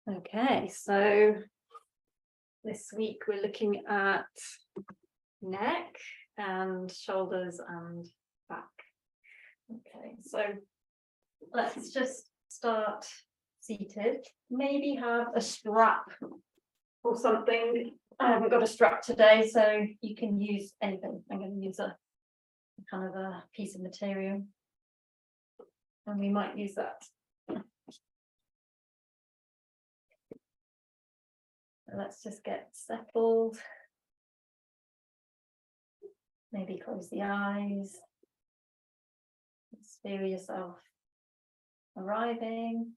Okay, so this week we're looking at neck and shoulders and back. Okay, so let's just start seated. Maybe have a strap or something. I haven't got a strap today, so you can use anything. I'm going to use a kind of a piece of material, and we might use that. Let's just get settled. Maybe close the eyes. Just feel yourself arriving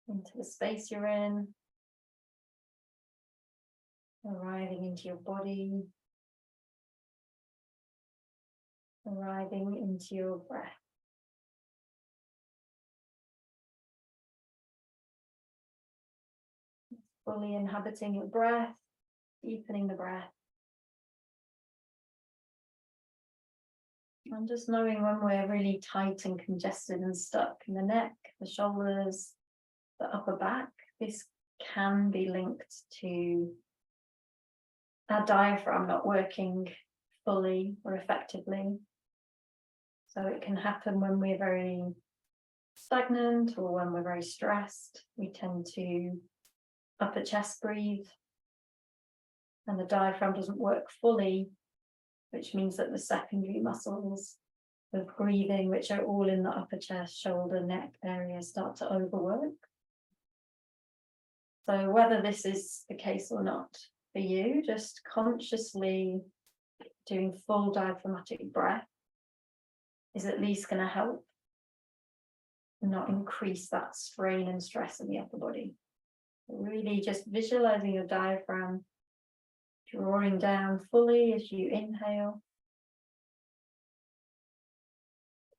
into the space you're in, arriving into your body, arriving into your breath. Fully inhabiting your breath, deepening the breath. And just knowing when we're really tight and congested and stuck in the neck, the shoulders, the upper back, this can be linked to our diaphragm not working fully or effectively. So it can happen when we're very stagnant or when we're very stressed. We tend to upper chest breathe, and the diaphragm doesn't work fully, which means that the secondary muscles of breathing, which are all in the upper chest, shoulder, neck area, start to overwork. So whether this is the case or not for you, just consciously doing full diaphragmatic breath is at least going to help not increase that strain and stress in the upper body. Really just visualizing your diaphragm drawing down fully as you inhale,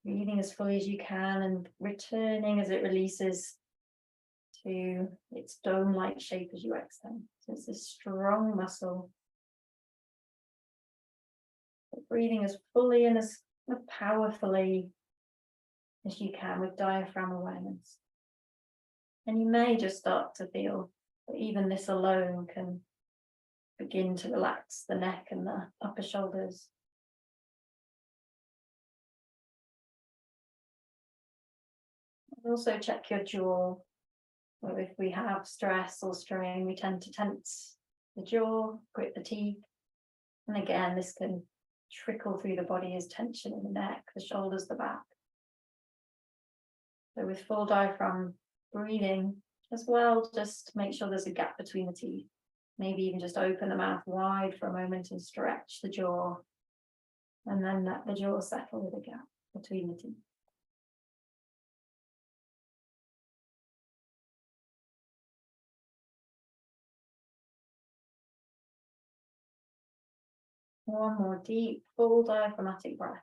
breathing as fully as you can and returning as it releases to its dome-like shape as you exhale. So it's a strong muscle. But breathing as fully and as powerfully as you can with diaphragm awareness. And you may just start to feel that even this alone can begin to relax the neck and the upper shoulders. And also check your jaw. So if we have stress or strain, we tend to tense the jaw, grip the teeth. And again, this can trickle through the body as tension in the neck, the shoulders, the back. So with full diaphragm breathing as well, just make sure there's a gap between the teeth. Maybe even just open the mouth wide for a moment and stretch the jaw, and then let the jaw settle with a gap between the teeth. One more deep, full diaphragmatic breath.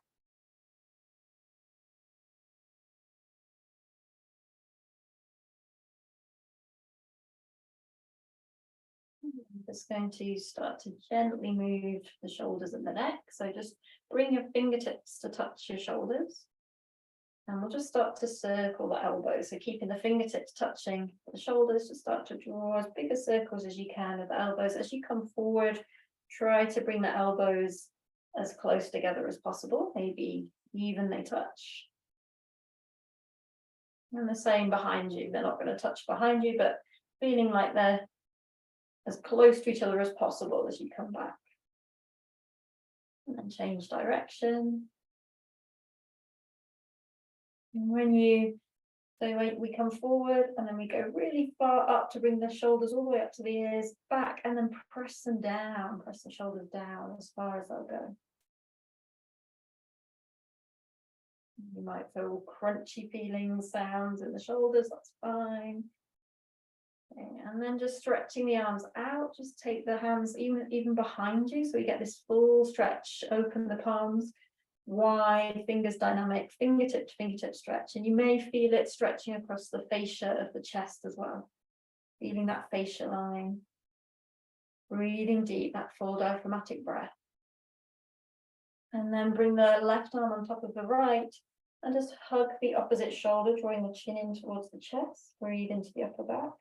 I'm just going to start to gently move the shoulders and the neck. So just bring your fingertips to touch your shoulders. And we'll just start to circle the elbows. So keeping the fingertips touching the shoulders, just start to draw as big a circles as you can with the elbows. As you come forward, try to bring the elbows as close together as possible, maybe evenly touch. And the same behind you. They're not going to touch behind you, but feeling like they're as close to each other as possible as you come back. And then change direction. And when you, so we come forward and then we go really far up to bring the shoulders all the way up to the ears, back, and then press them down, press the shoulders down as far as they'll go. You might feel crunchy feeling sounds in the shoulders, that's fine. Okay, and then just stretching the arms out, just take the hands even behind you, so we get this full stretch, open the palms wide, fingers dynamic, fingertip to fingertip stretch, and you may feel it stretching across the fascia of the chest as well, feeling that fascia line, breathing deep, that full diaphragmatic breath. And then bring the left arm on top of the right and just hug the opposite shoulder, drawing the chin in towards the chest. Breathe into the upper back.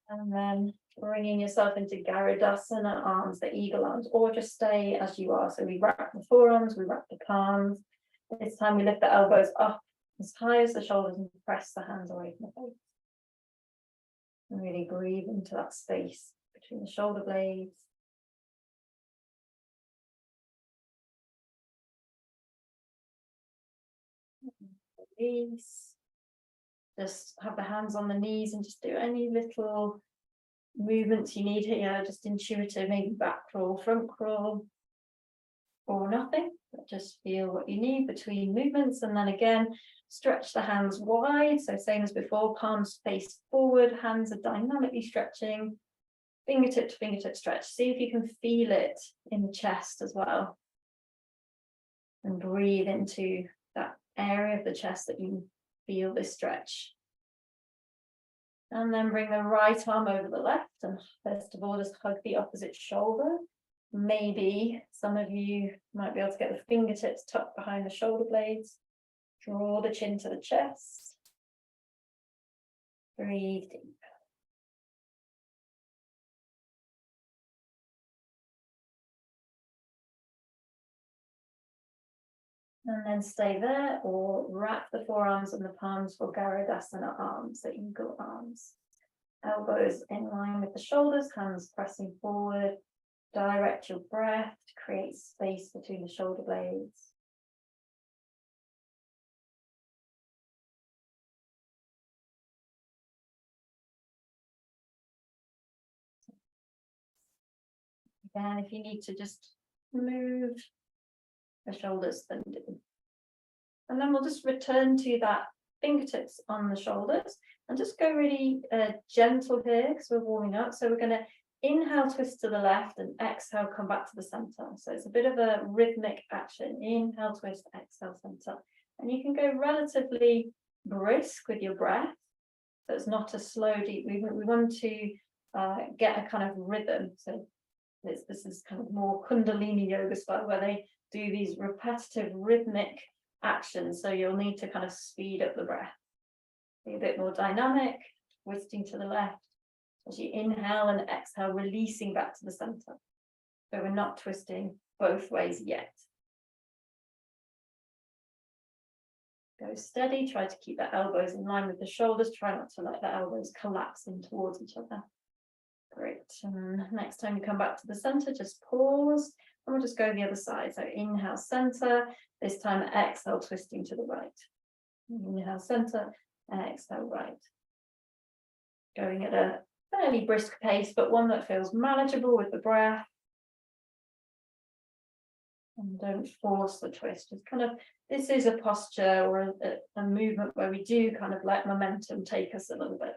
And then bringing yourself into Garudasana, arms, the eagle arms, or just stay as you are. So we wrap the forearms, we wrap the palms. This time we lift the elbows up as high as the shoulders and press the hands away from the face. And really breathe into that space between the shoulder blades. Release. Just have the hands on the knees and just do any little movements you need here, just intuitive, maybe back crawl, front crawl, or nothing, but just feel what you need between movements. And then again, stretch the hands wide. So same as before, palms face forward, hands are dynamically stretching, fingertip to fingertip stretch. See if you can feel it in the chest as well. And breathe into that area of the chest that you feel this stretch. And then bring the right arm over the left, and first of all, just hug the opposite shoulder. Maybe some of you might be able to get the fingertips tucked behind the shoulder blades. Draw the chin to the chest. Breathe deep. And then stay there, or wrap the forearms and the palms for Garudasana arms, the eagle arms. Elbows in line with the shoulders, hands pressing forward. Direct your breath to create space between the shoulder blades. Again, if you need to just move the shoulders, then do. And then we'll just return to that fingertips on the shoulders and just go really gentle here because we're warming up. So we're going to inhale, twist to the left, and exhale, come back to the center. So it's a bit of a rhythmic action. Inhale, twist, exhale, center. And you can go relatively brisk with your breath. So it's not a slow, deep movement. We want to get a kind of rhythm. So this is kind of more Kundalini yoga style, where they do these repetitive rhythmic actions. So you'll need to kind of speed up the breath. Be a bit more dynamic, twisting to the left. As you inhale and exhale, releasing back to the center. So we're not twisting both ways yet. Go steady, try to keep the elbows in line with the shoulders. Try not to let the elbows collapse in towards each other. Great. And next time you come back to the center, just pause. And we'll just go the other side. So inhale, center. This time exhale, twisting to the right. Inhale, center. Exhale, right. Going at a fairly brisk pace, but one that feels manageable with the breath. And don't force the twist. Just kind of, this is a posture or a movement where we do kind of let momentum take us a little bit.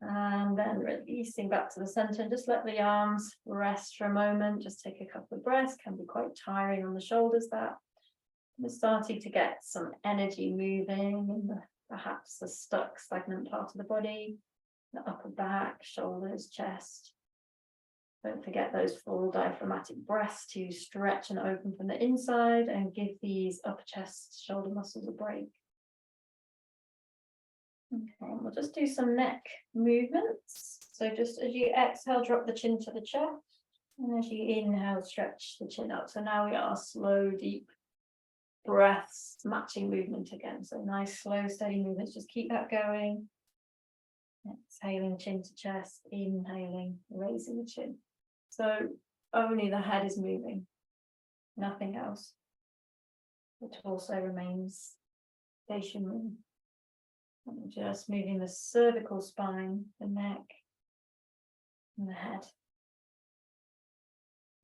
And then releasing back to the center, and just let the arms rest for a moment. Just take a couple of breaths. Can be quite tiring on the shoulders, that. We're starting to get some energy moving in perhaps the stuck, stagnant part of the body, the upper back, shoulders, chest. Don't forget those full diaphragmatic breaths to stretch and open from the inside and give these upper chest, shoulder muscles a break. Okay, we'll just do some neck movements. So just as you exhale, drop the chin to the chest. And as you inhale, stretch the chin up. So now we are slow, deep breaths, matching movement again. So nice, slow, steady movements. Just keep that going. Exhaling, chin to chest. Inhaling, raising the chin. So only the head is moving, nothing else. It also remains stationary. And just moving the cervical spine, the neck, and the head.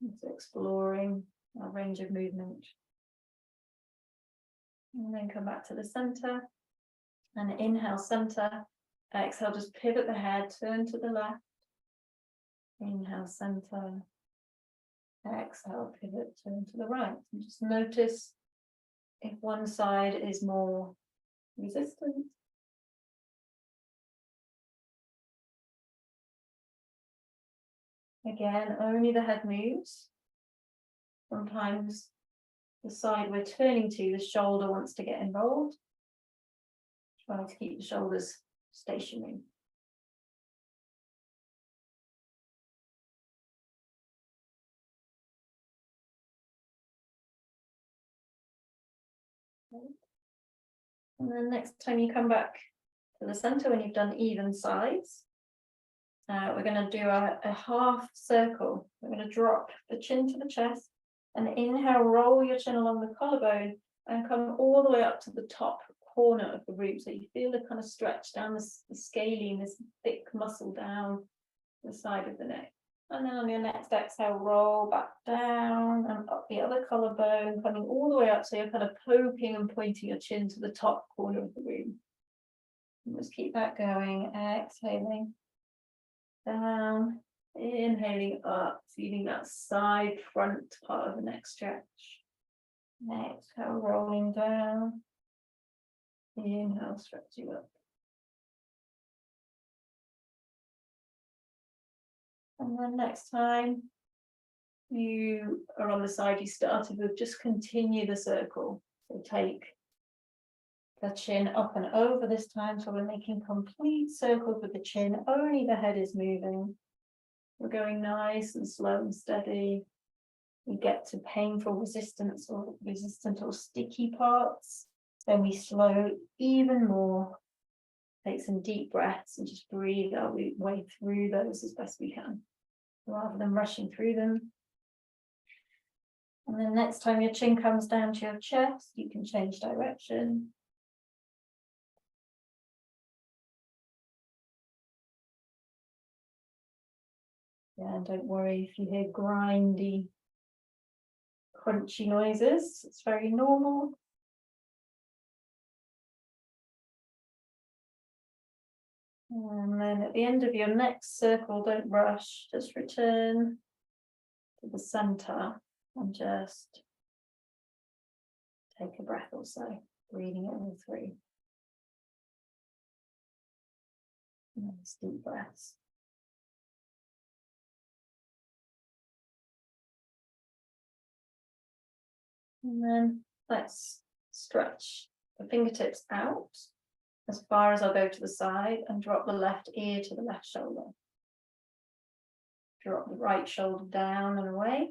And so exploring our range of movement. And then come back to the center. And inhale, center. Exhale, just pivot the head, turn to the left. Inhale, center. Exhale, pivot, turn to the right. And just notice if one side is more resistant. Again, only the head moves. Sometimes the side we're turning to, the shoulder wants to get involved. Try to keep the shoulders stationary. And then next time you come back to the center when you've done even sides, we're going to do a half circle. We're going to drop the chin to the chest and inhale, roll your chin along the collarbone and come all the way up to the top corner of the roof. So you feel the kind of stretch down the scalene, this thick muscle down the side of the neck. And then on your next exhale, roll back down and up the other collarbone, coming all the way up. So you're kind of poking and pointing your chin to the top corner of the room. And just keep that going, exhaling down, inhaling up, feeling that side front part of the neck stretch. Exhale, rolling down. Inhale, stretching up. And then next time you are on the side you started with, just continue the circle. So take the chin up and over this time. So we're making complete circles with the chin, only the head is moving. We're going nice and slow and steady. We get to painful resistant or sticky parts. Then we slow even more. Take some deep breaths and just breathe our way through those as best we can, rather than rushing through them. And then next time your chin comes down to your chest, you can change direction. Yeah, and don't worry if you hear grindy, crunchy noises. It's very normal. And then at the end of your next circle, don't rush, just return to the center and just take a breath or so, breathing it all through. Nice deep breaths. And then let's stretch the fingertips out as far as I'll go to the side and drop the left ear to the left shoulder. Drop the right shoulder down and away.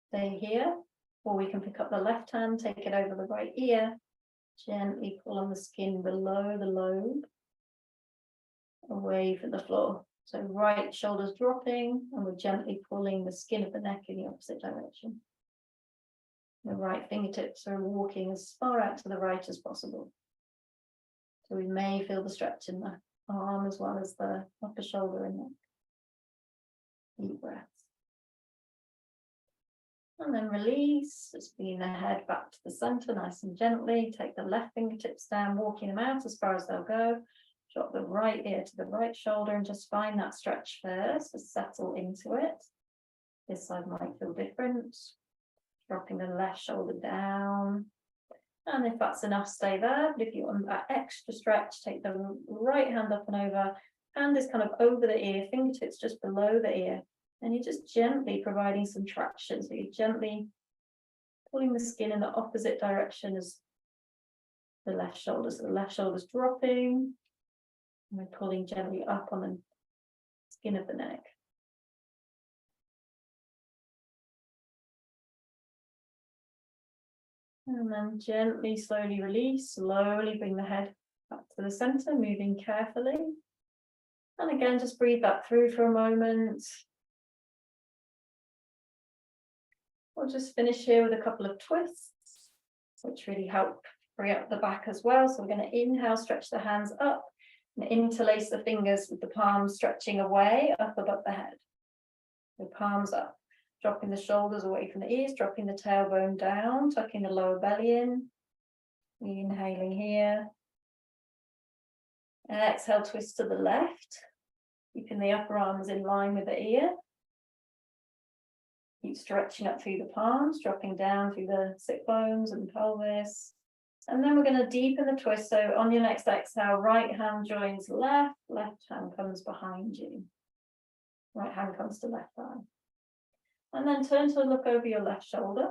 Stay here, or we can pick up the left hand, take it over the right ear, gently pull on the skin below the lobe, away from the floor. So right shoulder's dropping, and we're gently pulling the skin of the neck in the opposite direction. The right fingertips are walking as far out to the right as possible. So we may feel the stretch in the arm as well as the upper shoulder and neck. Deep breaths. And then release, just bring the head back to the center nice and gently. Take the left fingertips down, walking them out as far as they'll go. Drop the right ear to the right shoulder and just find that stretch first, just settle into it. This side might feel different. Dropping the left shoulder down. And if that's enough, stay there. But if you want that extra stretch, take the right hand up and over. Hand is kind of over the ear, fingertips just below the ear. And you're just gently providing some traction. So you're gently pulling the skin in the opposite direction as the left shoulder. So the left shoulder's dropping. And we're pulling gently up on the skin of the neck. And then gently, slowly release, slowly bring the head back to the center, moving carefully. And again, just breathe that through for a moment. We'll just finish here with a couple of twists, which really help free up the back as well. So we're going to inhale, stretch the hands up, and interlace the fingers with the palms stretching away, up above the head. The palms up. Dropping the shoulders away from the ears, dropping the tailbone down, tucking the lower belly in. Inhaling here. And exhale, twist to the left, keeping the upper arms in line with the ear. Keep stretching up through the palms, dropping down through the sit bones and pelvis. And then we're going to deepen the twist. So on your next exhale, right hand joins left, left hand comes behind you. Right hand comes to left thigh. And then turn to look over your left shoulder.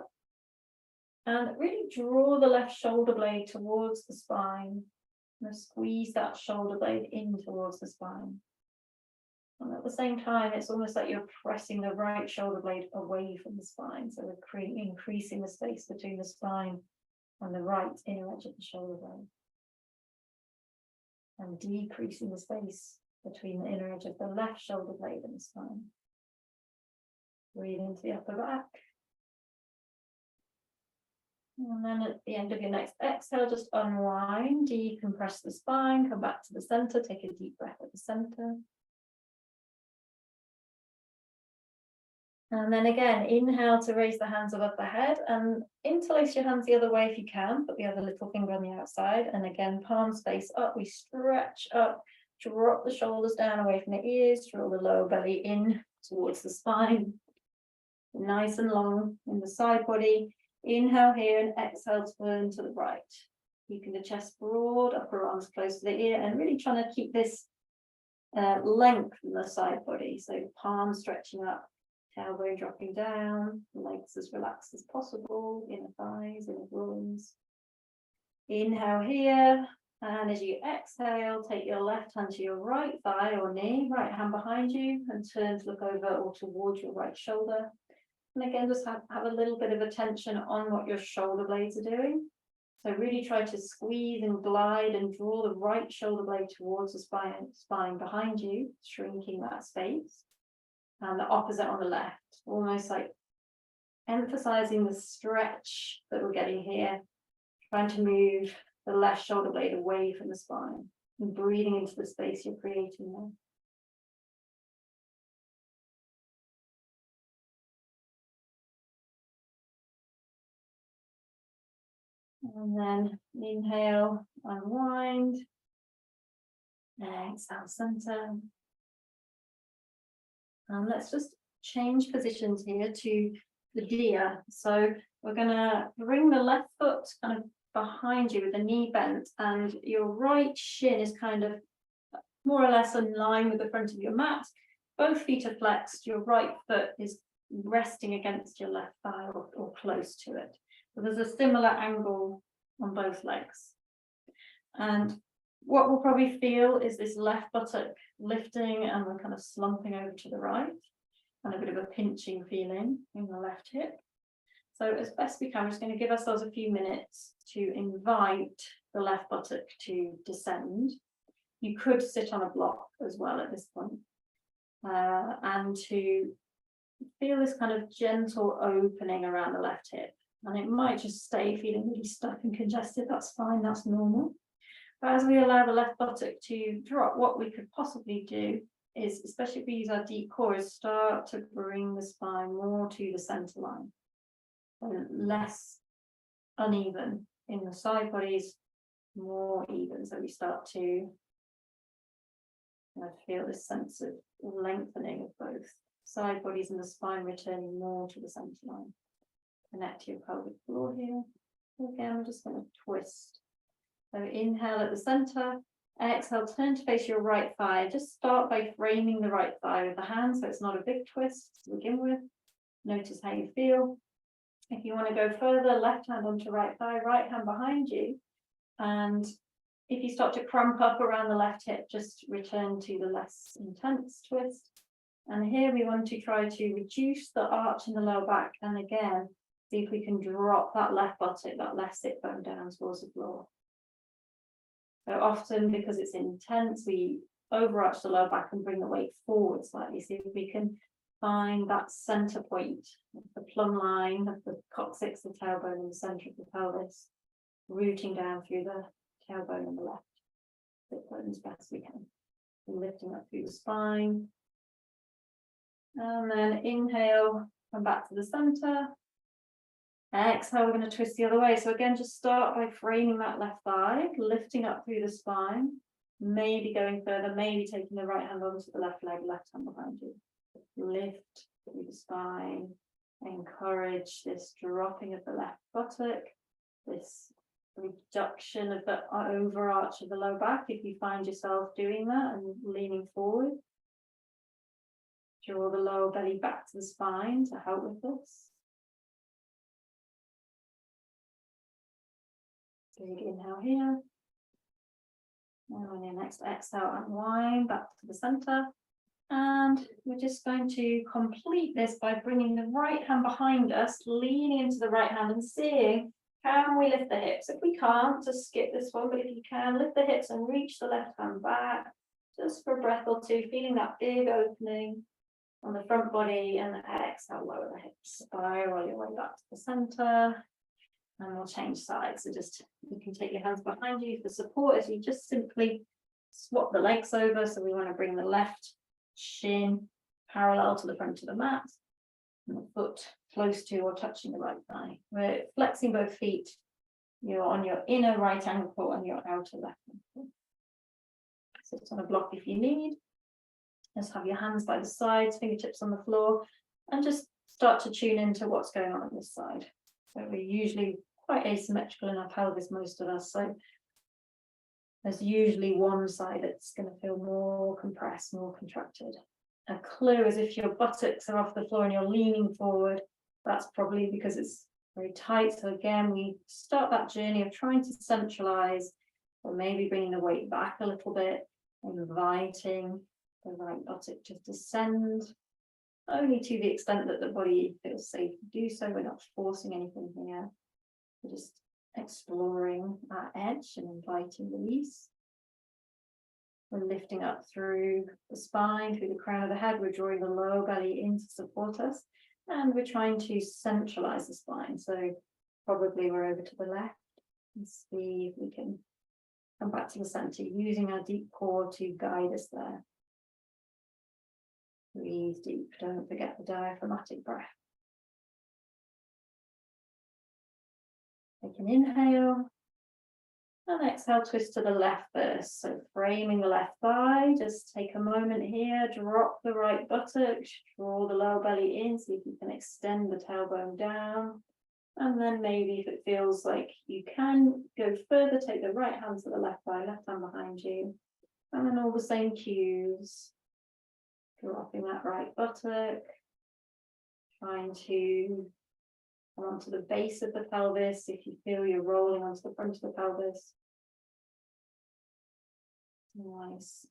And really draw the left shoulder blade towards the spine. And squeeze that shoulder blade in towards the spine. And at the same time, it's almost like you're pressing the right shoulder blade away from the spine. So we're increasing the space between the spine and the right inner edge of the shoulder blade. And decreasing the space between the inner edge of the left shoulder blade and the spine. Breathe into the upper back. And then at the end of your next exhale, just unwind, decompress the spine, come back to the center, take a deep breath at the center. And then again, inhale to raise the hands above the head and interlace your hands the other way if you can. Put the other little finger on the outside. And again, palms face up. We stretch up, drop the shoulders down away from the ears, draw the lower belly in towards the spine. Nice and long in the side body. Inhale here and exhale, turn to the right. Keeping the chest broad, upper arms close to the ear, and really trying to keep this length in the side body. So palms stretching up. Tailbone dropping down, legs as relaxed as possible, inner thighs, inner groins. Inhale here, and as you exhale, take your left hand to your right thigh or knee, right hand behind you, and turn to look over or towards your right shoulder. And again, just have a little bit of attention on what your shoulder blades are doing. So really try to squeeze and glide and draw the right shoulder blade towards the spine behind you, shrinking that space. And the opposite on the left, almost like emphasizing the stretch that we're getting here, trying to move the left shoulder blade away from the spine and breathing into the space you're creating there. And then inhale, unwind, and exhale, center. And let's just change positions here to the deer. So we're going to bring the left foot kind of behind you with the knee bent, and your right shin is kind of more or less in line with the front of your mat. Both feet are flexed. Your right foot is resting against your left thigh or close to it. So there's a similar angle on both legs. And what we'll probably feel is this left buttock lifting and we're kind of slumping over to the right, and a bit of a pinching feeling in the left hip. So as best we can, we're just going to give ourselves a few minutes to invite the left buttock to descend. You could sit on a block as well at this point, and to feel this kind of gentle opening around the left hip. And it might just stay feeling really stuck and congested. That's fine, that's normal. But as we allow the left buttock to drop, what we could possibly do is, especially if we use our deep core, is start to bring the spine more to the center line. So less uneven in the side bodies, more even. So we start to feel this sense of lengthening of both side bodies and the spine returning more to the center line. Connect to your pelvic floor here. Again, we're just going to twist. So inhale at the center, exhale, turn to face your right thigh. Just start by framing the right thigh with the hand, so it's not a big twist to begin with. Notice how you feel. If you want to go further, left hand onto right thigh, right hand behind you. And if you start to crump up around the left hip, just return to the less intense twist. And here we want to try to reduce the arch in the lower back. And again, see if we can drop that left buttock, that left sit bone down towards the floor. So often, because it's intense, we overarch the lower back and bring the weight forward slightly. See if we can find that center point, the plumb line of the coccyx, the tailbone, in the center of the pelvis, rooting down through the tailbone on the left sit bone as best we can. And lifting up through the spine. And then inhale, come back to the center. Exhale, we're going to twist the other way. So again, just start by framing that left thigh, lifting up through the spine, maybe going further, maybe taking the right hand onto the left leg, left hand behind you. Lift through the spine, encourage this dropping of the left buttock, this reduction of the overarch of the lower back if you find yourself doing that and leaning forward. Draw the lower belly back to the spine to help with this. Big inhale here. And on your next exhale, unwind back to the center. And we're just going to complete this by bringing the right hand behind us, leaning into the right hand and seeing, can we lift the hips? If we can't, just skip this one, but if you can, lift the hips and reach the left hand back, just for a breath or two, feeling that big opening on the front body, and exhale, lower the hips, spiral your way back to the center. And we'll change sides. So just, you can take your hands behind you for support as you just simply swap the legs over. So we want to bring the left shin parallel to the front of the mat, and the foot close to or touching the right thigh. We're flexing both feet. You're on your inner right ankle and your outer left ankle. Sit on a block if you need. Just have your hands by the sides, fingertips on the floor, and just start to tune into what's going on this side. So we're usually quite asymmetrical in our pelvis, most of us. So there's usually one side that's going to feel more compressed, more contracted. A clue is if your buttocks are off the floor and you're leaning forward, that's probably because it's very tight. So again, we start that journey of trying to centralize, or maybe bringing the weight back a little bit, inviting the right buttock to descend, only to the extent that the body feels safe to do so. We're not forcing anything here. We're just exploring our edge and inviting release. We're lifting up through the spine, through the crown of the head. We're drawing the lower belly in to support us. And we're trying to centralize the spine. So probably we're over to the left and see if we can come back to the center, using our deep core to guide us there. Breathe deep, don't forget the diaphragmatic breath. Take an inhale, and exhale, twist to the left first. So framing the left thigh, just take a moment here, drop the right buttock, draw the lower belly in, see if you can extend the tailbone down. And then maybe if it feels like you can go further, take the right hand to the left thigh, left hand behind you. And then all the same cues. Dropping that right buttock, trying to come onto the base of the pelvis if you feel you're rolling onto the front of the pelvis. Nice.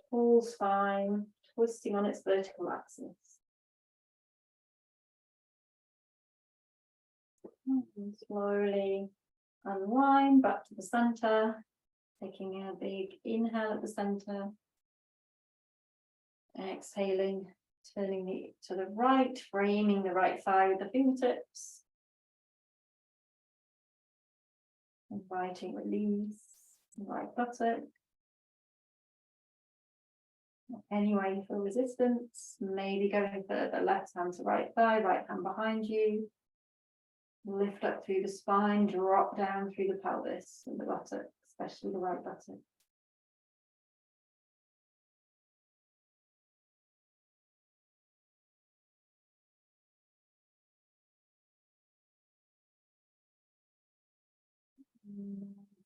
Tall spine, twisting on its vertical axis. And slowly unwind back to the center, taking a big inhale at the center. Exhaling, turning to the right, framing the right thigh with the fingertips. Inviting release, right buttock. Anyway, you feel resistance, maybe going further, left hand to right thigh, right hand behind you. Lift up through the spine, drop down through the pelvis and the buttock, especially the right buttock.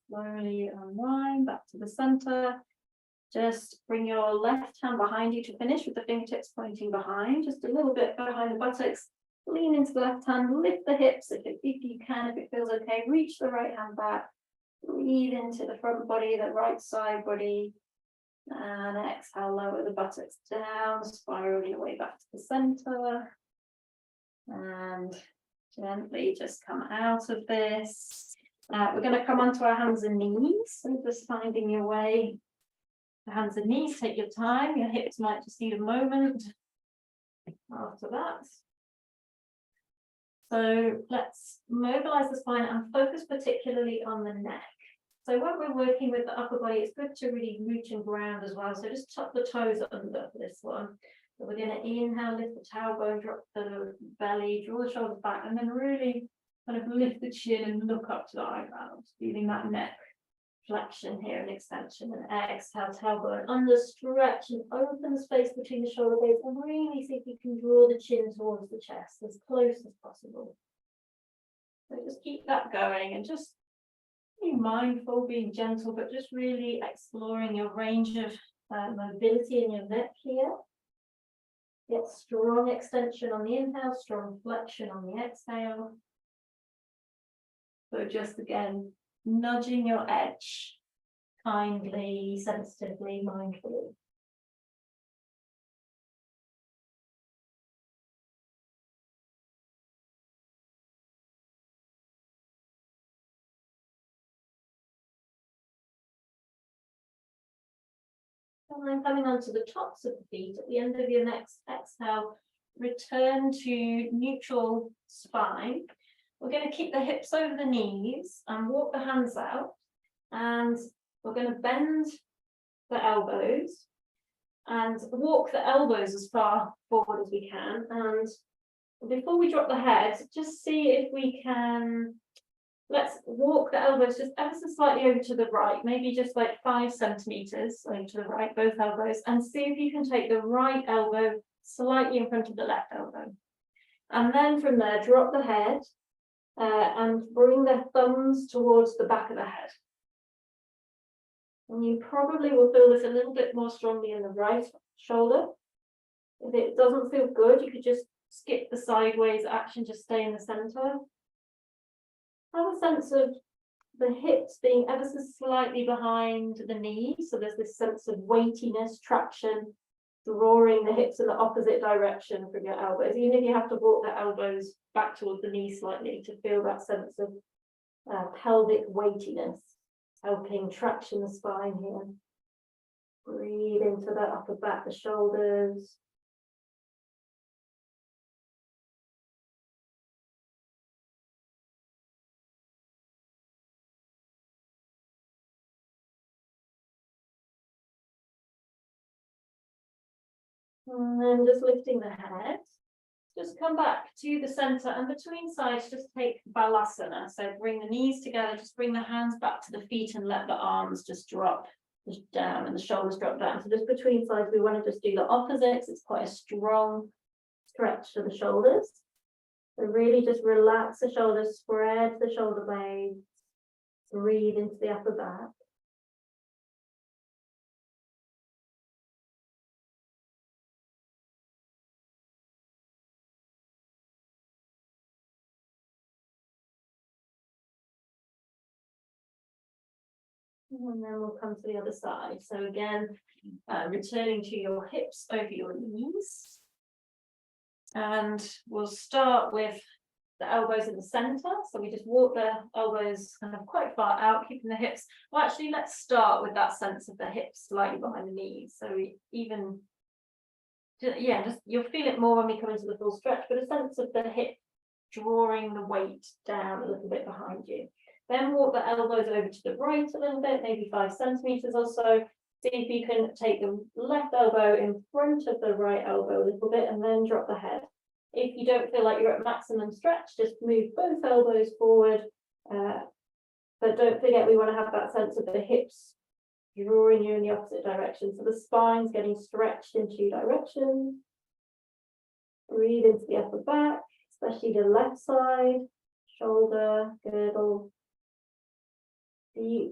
Slowly unwind back to the center. Just bring your left hand behind you to finish with the fingertips pointing behind, just a little bit behind the buttocks. Lean into the left hand, lift the hips if you can, if it feels okay. Reach the right hand back. Breathe into the front body, the right side body. And exhale, lower the buttocks down, spiral your way back to the center. And gently just come out of this. We're going to come onto our hands and knees. So just finding your way. The hands and knees, take your time. Your hips might just need a moment after that. So let's mobilize the spine and focus particularly on the neck. So when we're working with the upper body, it's good to really root and ground as well. So just tuck the toes under for this one. So we're going to inhale, lift the tailbone, drop the belly, draw the shoulders back, and then really kind of lift the chin and look up to the eyebrows, feeling that neck flexion here and extension. And exhale, tailbone under, stretch and open the space between the shoulder blades, and really see if you can draw the chin towards the chest as close as possible. So just keep that going and just be mindful, being gentle, but just really exploring your range of mobility in your neck here. Get strong extension on the inhale, strong flexion on the exhale. So just again, nudging your edge kindly, sensitively, mindfully. And then coming onto the tops of the feet at the end of your next exhale, return to neutral spine. We're going to keep the hips over the knees and walk the hands out. And we're going to bend the elbows and walk the elbows as far forward as we can. And before we drop the head, just see if we can, let's walk the elbows just ever so slightly over to the right, maybe just like 5 centimeters over to the right, both elbows, and see if you can take the right elbow slightly in front of the left elbow. And then from there, drop the head and bring the thumbs towards the back of the head. And you probably will feel this a little bit more strongly in the right shoulder. If it doesn't feel good, you could just skip the sideways action, just stay in the center. Have a sense of the hips being ever so slightly behind the knees. So there's this sense of weightiness, traction, drawing the hips in the opposite direction from your elbows. Even if you have to walk the elbows back towards the knees slightly to feel that sense of pelvic weightiness, helping traction the spine here. Breathe into the upper back, the shoulders. And then just lifting the head. Just come back to the center and between sides, just take balasana. So bring the knees together, just bring the hands back to the feet and let the arms just drop down and the shoulders drop down. So just between sides, we want to just do the opposites. It's quite a strong stretch to the shoulders. So really just relax the shoulders, spread the shoulder blades, breathe into the upper back. And then we'll come to the other side. So again, returning to your hips over your knees. And we'll start with the elbows in the center. So we just walk the elbows kind of quite far out, keeping the hips. Well, actually, let's start with that sense of the hips slightly behind the knees. So we even, yeah, just you'll feel it more when we come into the full stretch, but a sense of the hip drawing the weight down a little bit behind you. Then walk the elbows over to the right a little bit, maybe 5 centimeters or so. See if you can take the left elbow in front of the right elbow a little bit and then drop the head. If you don't feel like you're at maximum stretch, just move both elbows forward. But don't forget, we want to have that sense of the hips drawing you in the opposite direction. So the spine's getting stretched in 2 directions. Breathe into the upper back, especially the left side, shoulder, girdle. Deep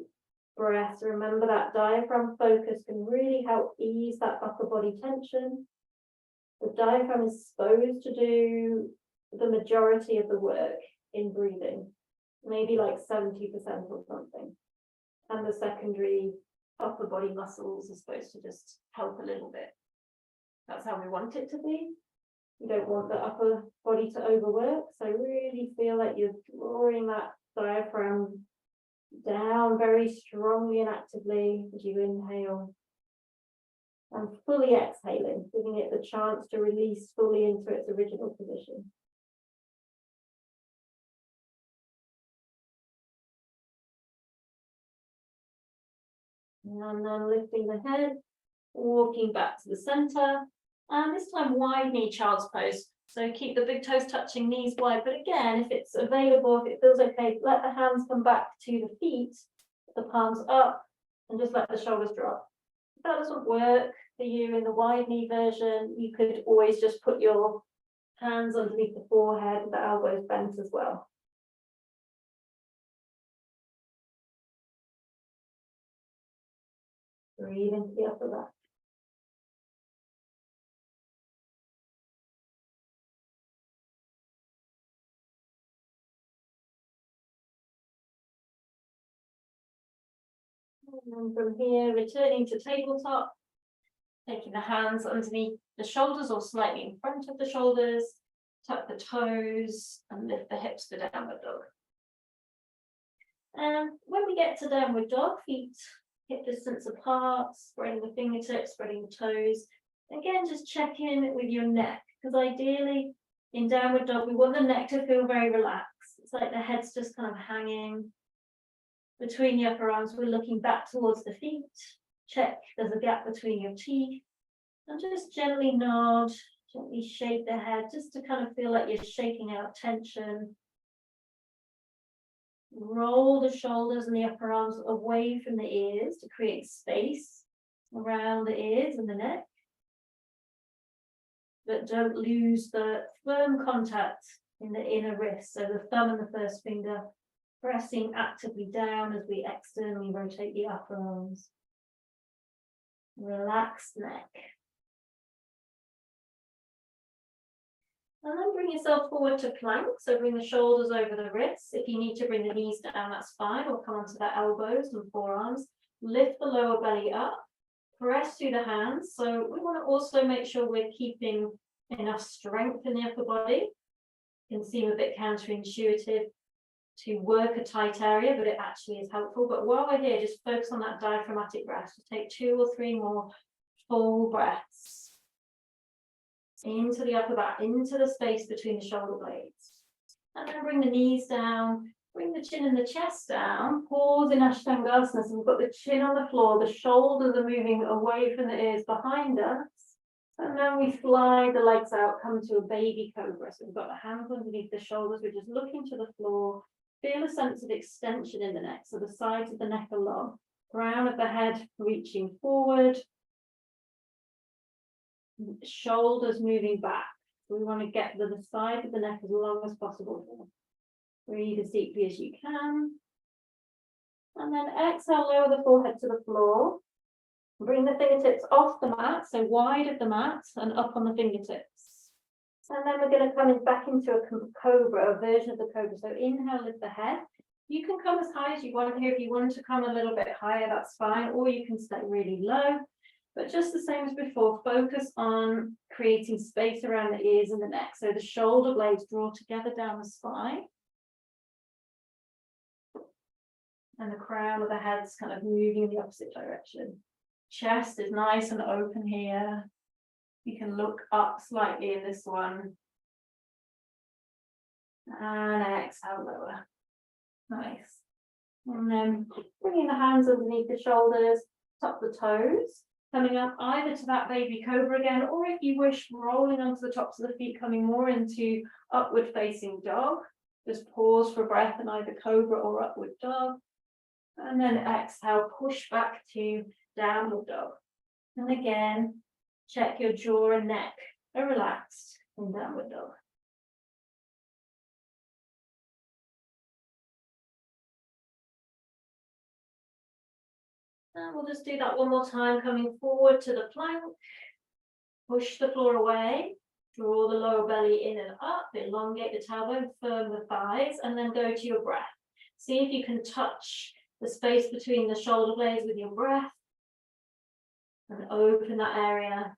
breaths. Remember that diaphragm focus can really help ease that upper body tension. The diaphragm is supposed to do the majority of the work in breathing, maybe like 70% or something. And the secondary upper body muscles are supposed to just help a little bit. That's how we want it to be. You don't want the upper body to overwork. So really feel like you're drawing that diaphragm down very strongly and actively as you inhale. And fully exhaling, giving it the chance to release fully into its original position. And then lifting the head, walking back to the center. And this time wide knee child's pose. So keep the big toes touching, knees wide. But again, if it's available, if it feels okay, let the hands come back to the feet, the palms up, and just let the shoulders drop. If that doesn't work for you in the wide knee version, you could always just put your hands underneath the forehead with the elbows bent as well. Breathe into the upper back. And from here, returning to tabletop, taking the hands underneath the shoulders or slightly in front of the shoulders, tuck the toes and lift the hips to downward dog. And when we get to downward dog, feet hip distance apart, spreading the fingertips, spreading the toes. Again, just check in with your neck, because ideally in downward dog, we want the neck to feel very relaxed. It's like the head's just kind of hanging between the upper arms. We're looking back towards the feet. Check there's a gap between your teeth. And just gently nod, gently shake the head, just to kind of feel like you're shaking out tension. Roll the shoulders and the upper arms away from the ears to create space around the ears and the neck. But don't lose the firm contact in the inner wrist. So the thumb and the first finger pressing actively down as we externally rotate the upper arms. Relaxed neck. And then bring yourself forward to plank. So bring the shoulders over the wrists. If you need to bring the knees down, that's fine. Or come onto the elbows and forearms. Lift the lower belly up. Press through the hands. So we want to also make sure we're keeping enough strength in the upper body. It can seem a bit counterintuitive to work a tight area, but it actually is helpful. But while we're here, just focus on that diaphragmatic breath. Just take 2 or 3 more full breaths into the upper back, into the space between the shoulder blades. And then bring the knees down, bring the chin and the chest down, pause in Ashtangasana. So we've got the chin on the floor, the shoulders are moving away from the ears behind us. And then we slide the legs out, come to a baby cobra. So we've got the hands underneath the shoulders, we're just looking to the floor. Feel a sense of extension in the neck, so the sides of the neck are long. Crown of the head reaching forward. Shoulders moving back. We want to get the side of the neck as long as possible. Breathe as deeply as you can. And then exhale, lower the forehead to the floor. Bring the fingertips off the mat, so wide of the mat and up on the fingertips. And then we're going to come back into a cobra, a version of the cobra. So inhale, lift the head. You can come as high as you want here. If you want to come a little bit higher, that's fine. Or you can stay really low. But just the same as before, focus on creating space around the ears and the neck. So the shoulder blades draw together down the spine. And the crown of the head's kind of moving in the opposite direction. Chest is nice and open here. You can look up slightly in this one. And exhale lower. Nice. And then bringing the hands underneath the shoulders, tuck the toes. Coming up either to that baby cobra again, or if you wish, rolling onto the tops of the feet, coming more into upward facing dog. Just pause for breath in either cobra or upward dog. And then exhale, push back to downward dog. And again, check your jaw and neck are relaxed in downward dog. And we'll just do that one more time, coming forward to the plank. Push the floor away. Draw the lower belly in and up. Elongate the tailbone, firm the thighs, and then go to your breath. See if you can touch the space between the shoulder blades with your breath. And open that area.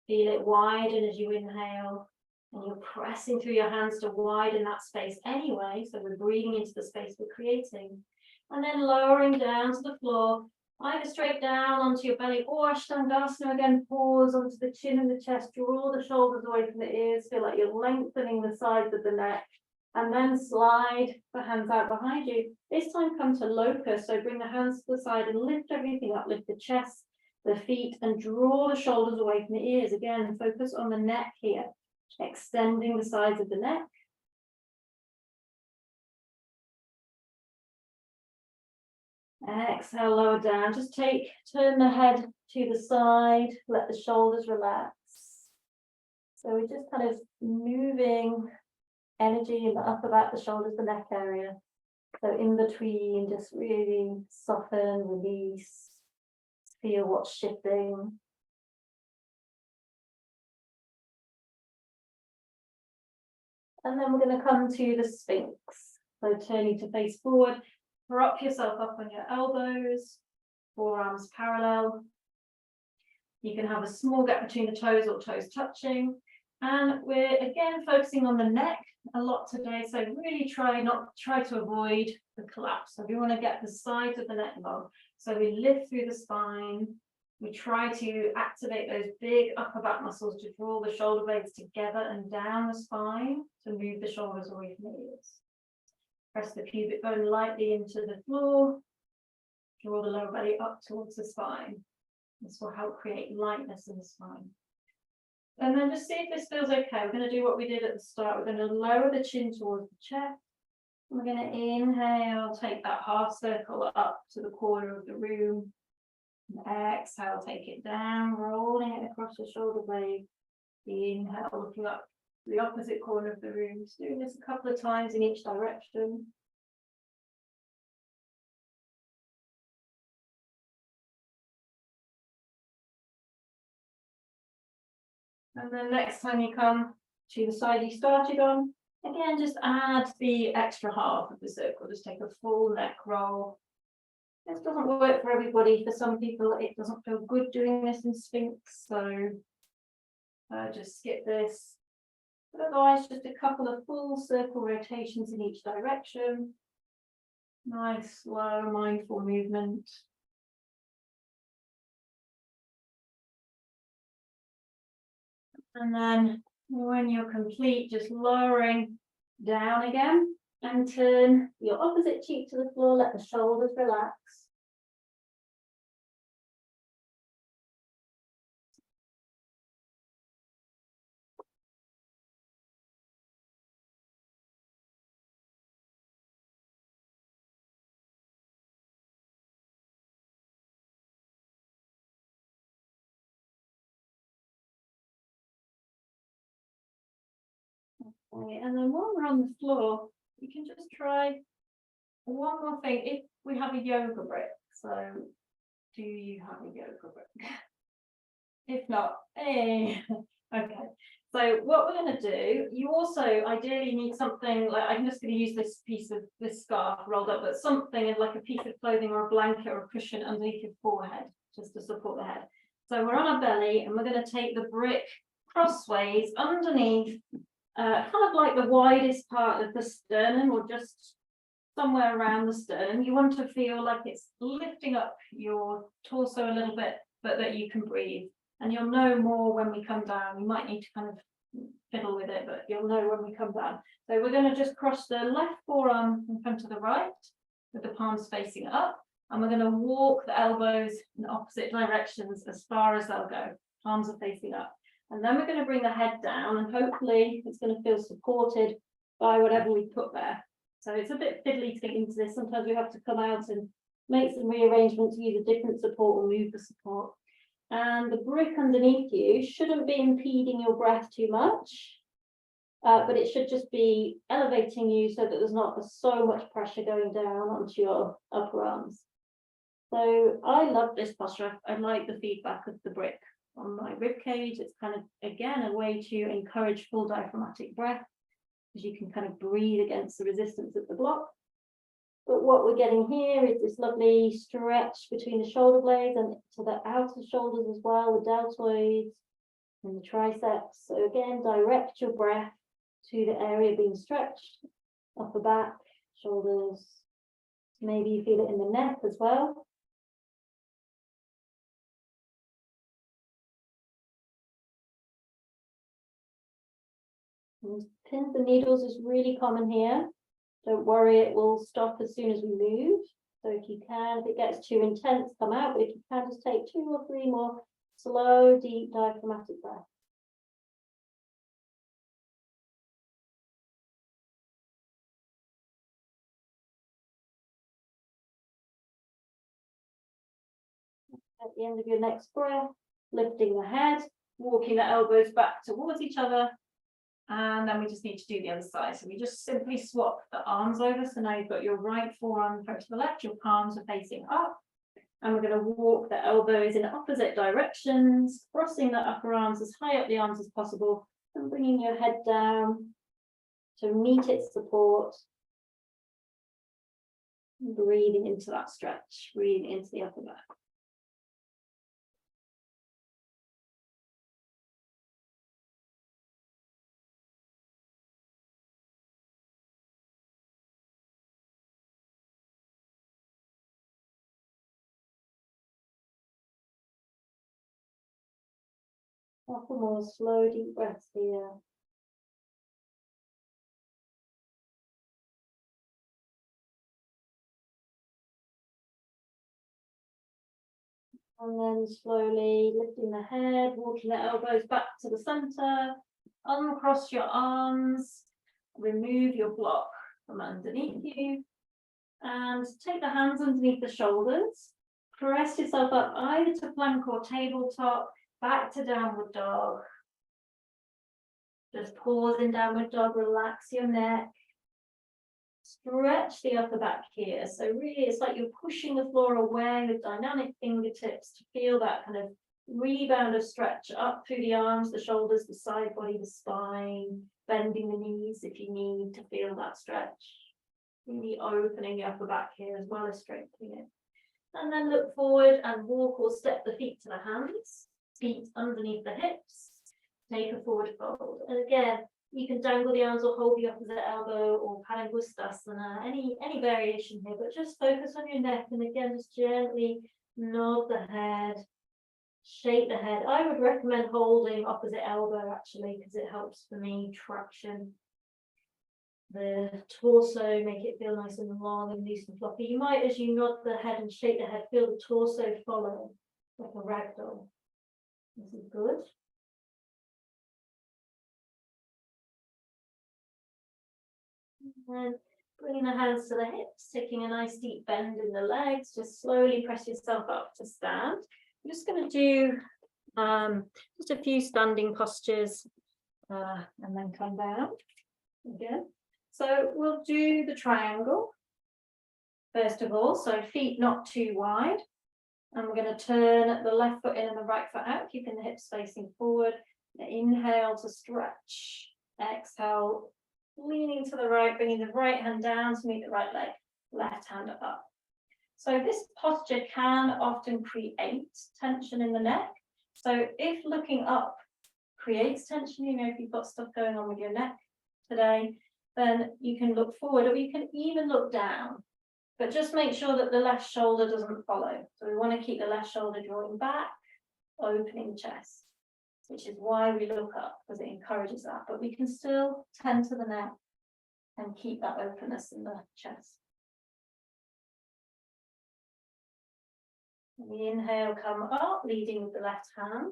Feel it widen as you inhale. And you're pressing through your hands to widen that space anyway. So we're breathing into the space we're creating. And then lowering down to the floor. Either straight down onto your belly or Ashtangasana again, pause onto the chin and the chest, draw the shoulders away from the ears, feel like you're lengthening the sides of the neck, and then slide the hands out behind you. This time come to locust, so bring the hands to the side and lift everything up, lift the chest, the feet, and draw the shoulders away from the ears. Again, focus on the neck here, extending the sides of the neck. Exhale, lower down. Just turn the head to the side, let the shoulders relax. So we're just kind of moving energy in the upper back, the shoulders, the neck area. So in between, just really soften, release, feel what's shifting. And then we're going to come to the Sphinx. So turning to face forward. Prop yourself up on your elbows, forearms parallel. You can have a small gap between the toes or toes touching. And we're again focusing on the neck a lot today. So really try to avoid the collapse. So we want to get the sides of the neck long. So we lift through the spine. We try to activate those big upper back muscles to draw the shoulder blades together and down the spine to move the shoulders away from the ears. Press the pubic bone lightly into the floor. Draw the lower belly up towards the spine. This will help create lightness in the spine. And then just see if this feels okay. We're going to do what we did at the start. We're going to lower the chin towards the chest. We're going to inhale, take that half circle up to the corner of the room. And exhale, take it down, rolling it across your shoulder blade. Inhale, looking up to the opposite corner of the room. Just doing this a couple of times in each direction. And then next time you come to the side you started on, again, just add the extra half of the circle. Just take a full neck roll. This doesn't work for everybody. For some people, it doesn't feel good doing this in Sphinx. So just skip this. But otherwise, just a couple of full circle rotations in each direction. Nice, slow, mindful movement. And then when you're complete, just lowering down again and turn your opposite cheek to the floor. Let the shoulders relax. Okay, and then while we're on the floor, you can just try one more thing. If we have a yoga brick, so do you have a yoga brick? If not, hey, okay. So what we're going to do, you also ideally need something like, I'm just going to use this piece of this scarf rolled up, but something like a piece of clothing or a blanket or a cushion underneath your forehead, just to support the head. So we're on our belly and we're going to take the brick crossways underneath, kind of like the widest part of the sternum or just somewhere around the sternum. You want to feel like it's lifting up your torso a little bit, but that you can breathe. And you'll know more when we come down. You might need to kind of fiddle with it, but you'll know when we come down. So we're going to just cross the left forearm in front of the right with the palms facing up. And we're going to walk the elbows in opposite directions as far as they'll go. Palms are facing up. And then we're going to bring the head down and hopefully it's going to feel supported by whatever we put there. So it's a bit fiddly to get into this. Sometimes we have to come out and make some rearrangements, use a different support or move the support. And the brick underneath you shouldn't be impeding your breath too much, but it should just be elevating you so that there's not so much pressure going down onto your upper arms. So I love this posture. I like the feedback of the brick on my rib cage. It's kind of, again, a way to encourage full diaphragmatic breath, because you can kind of breathe against the resistance of the block. But what we're getting here is this lovely stretch between the shoulder blades and to the outer shoulders as well, the deltoids and the triceps. So again, direct your breath to the area being stretched, upper back, shoulders. Maybe you feel it in the neck as well. And pins and needles is really common here. Don't worry, it will stop as soon as we move. So if you can, if it gets too intense, come out. But if you can, just take 2 or 3 more slow, deep diaphragmatic breaths. At the end of your next breath, lifting the head, walking the elbows back towards each other. And then we just need to do the other side. So we just simply swap the arms over. So now you've got your right forearm in front to the left, your palms are facing up. And we're going to walk the elbows in opposite directions, crossing the upper arms as high up the arms as possible, and bringing your head down to meet its support. Breathing into that stretch, breathing into the upper back. Couple more slow, deep breaths here. And then slowly lifting the head, walking the elbows back to the center, uncross your arms, remove your block from underneath you, and take the hands underneath the shoulders. Press yourself up either to plank or tabletop, back to downward dog. Just pause in downward dog, relax your neck. Stretch the upper back here. So really it's like you're pushing the floor away with dynamic fingertips to feel that kind of rebound of stretch up through the arms, the shoulders, the side body, the spine, bending the knees if you need to feel that stretch. Really opening the upper back here as well as strengthening it. And then look forward and walk or step the feet to the hands, feet underneath the hips. Take a forward fold. And again, you can dangle the arms or hold the opposite elbow or Padangusthasana, any variation here, but just focus on your neck. And again, just gently nod the head, shake the head. I would recommend holding opposite elbow actually, because it helps for me traction. The torso, make it feel nice and long and loose and floppy. You might, as you nod the head and shake the head, feel the torso follow like a ragdoll. This is good. And bringing the hands to the hips, taking a nice deep bend in the legs, just slowly press yourself up to stand. I'm just going to do just a few standing postures and then come down again. So we'll do the triangle first of all, so feet not too wide. And we're going to turn the left foot in and the right foot out, keeping the hips facing forward. Inhale to stretch, exhale, leaning to the right, bringing the right hand down to meet the right leg, left hand up. So this posture can often create tension in the neck. So if looking up creates tension, you know, if you've got stuff going on with your neck today, then you can look forward, or you can even look down. But just make sure that the left shoulder doesn't follow. So we want to keep the left shoulder drawing back, opening the chest, which is why we look up, because it encourages that. But we can still tend to the neck and keep that openness in the chest. We inhale, come up, leading with the left hand.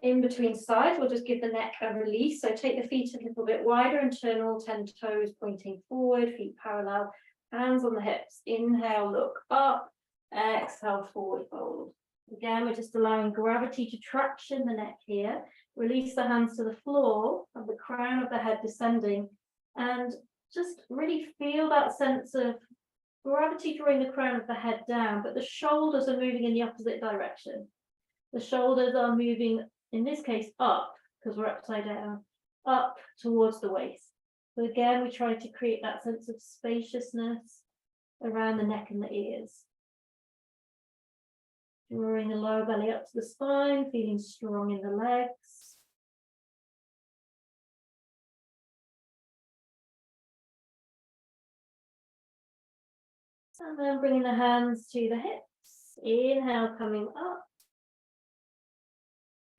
In between sides, we'll just give the neck a release. So take the feet a little bit wider and turn all 10 toes pointing forward, feet parallel, hands on the hips. Inhale, look up, exhale, forward fold. Again, we're just allowing gravity to traction the neck here. Release the hands to the floor and the crown of the head descending. And just really feel that sense of gravity drawing the crown of the head down, but the shoulders are moving in the opposite direction. The shoulders are moving, in this case, up, because we're upside down, up towards the waist. So again, we try to create that sense of spaciousness around the neck and the ears. Drawing the lower belly up to the spine, feeling strong in the legs. And then bringing the hands to the hips. Inhale, coming up.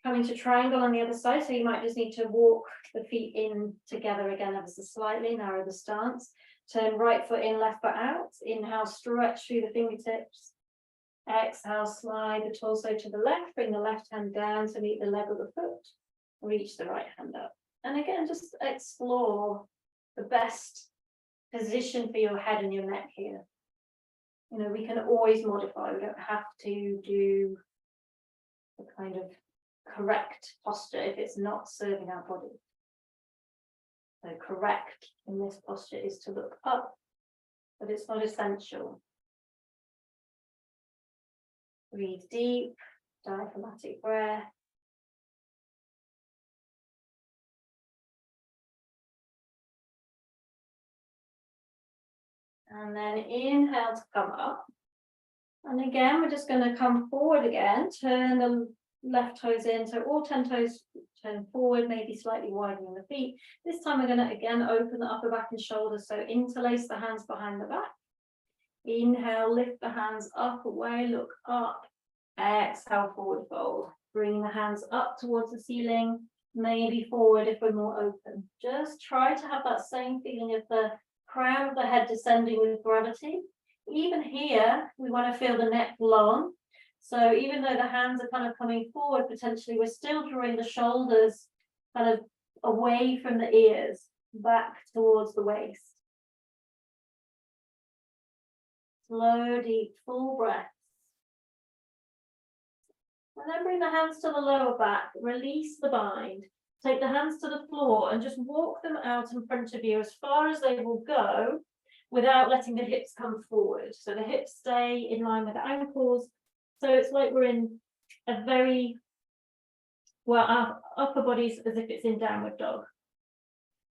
Coming to triangle on the other side, so you might just need to walk the feet in together again ever so slightly, narrow the stance. Turn right foot in, left foot out. Inhale, stretch through the fingertips. Exhale, slide the torso to the left, bring the left hand down to meet the leg of the foot. Reach the right hand up. And again, just explore the best position for your head and your neck here. You know, we can always modify, we don't have to do the kind of correct posture if it's not serving our body. So correct in this posture is to look up, but it's not essential. Breathe deep, diaphragmatic breath. And then inhale to come up. And again, we're just going to come forward again, turn the left toes in, so all 10 toes turn forward, maybe slightly widening the feet. This time we're going to again open the upper back and shoulders, so interlace the hands behind the back. Inhale, lift the hands up, away, look up. Exhale, forward fold. bringing the hands up towards the ceiling, maybe forward if we're more open. Just try to have that same feeling of the crown of the head descending with gravity. Even here, we want to feel the neck long. So even though the hands are kind of coming forward, potentially, we're still drawing the shoulders kind of away from the ears, back towards the waist. Slow, deep, full breaths. And then bring the hands to the lower back, release the bind. Take the hands to the floor and just walk them out in front of you as far as they will go without letting the hips come forward. So the hips stay in line with the ankles. So it's like we're in a very, well, our upper body's as if it's in downward dog.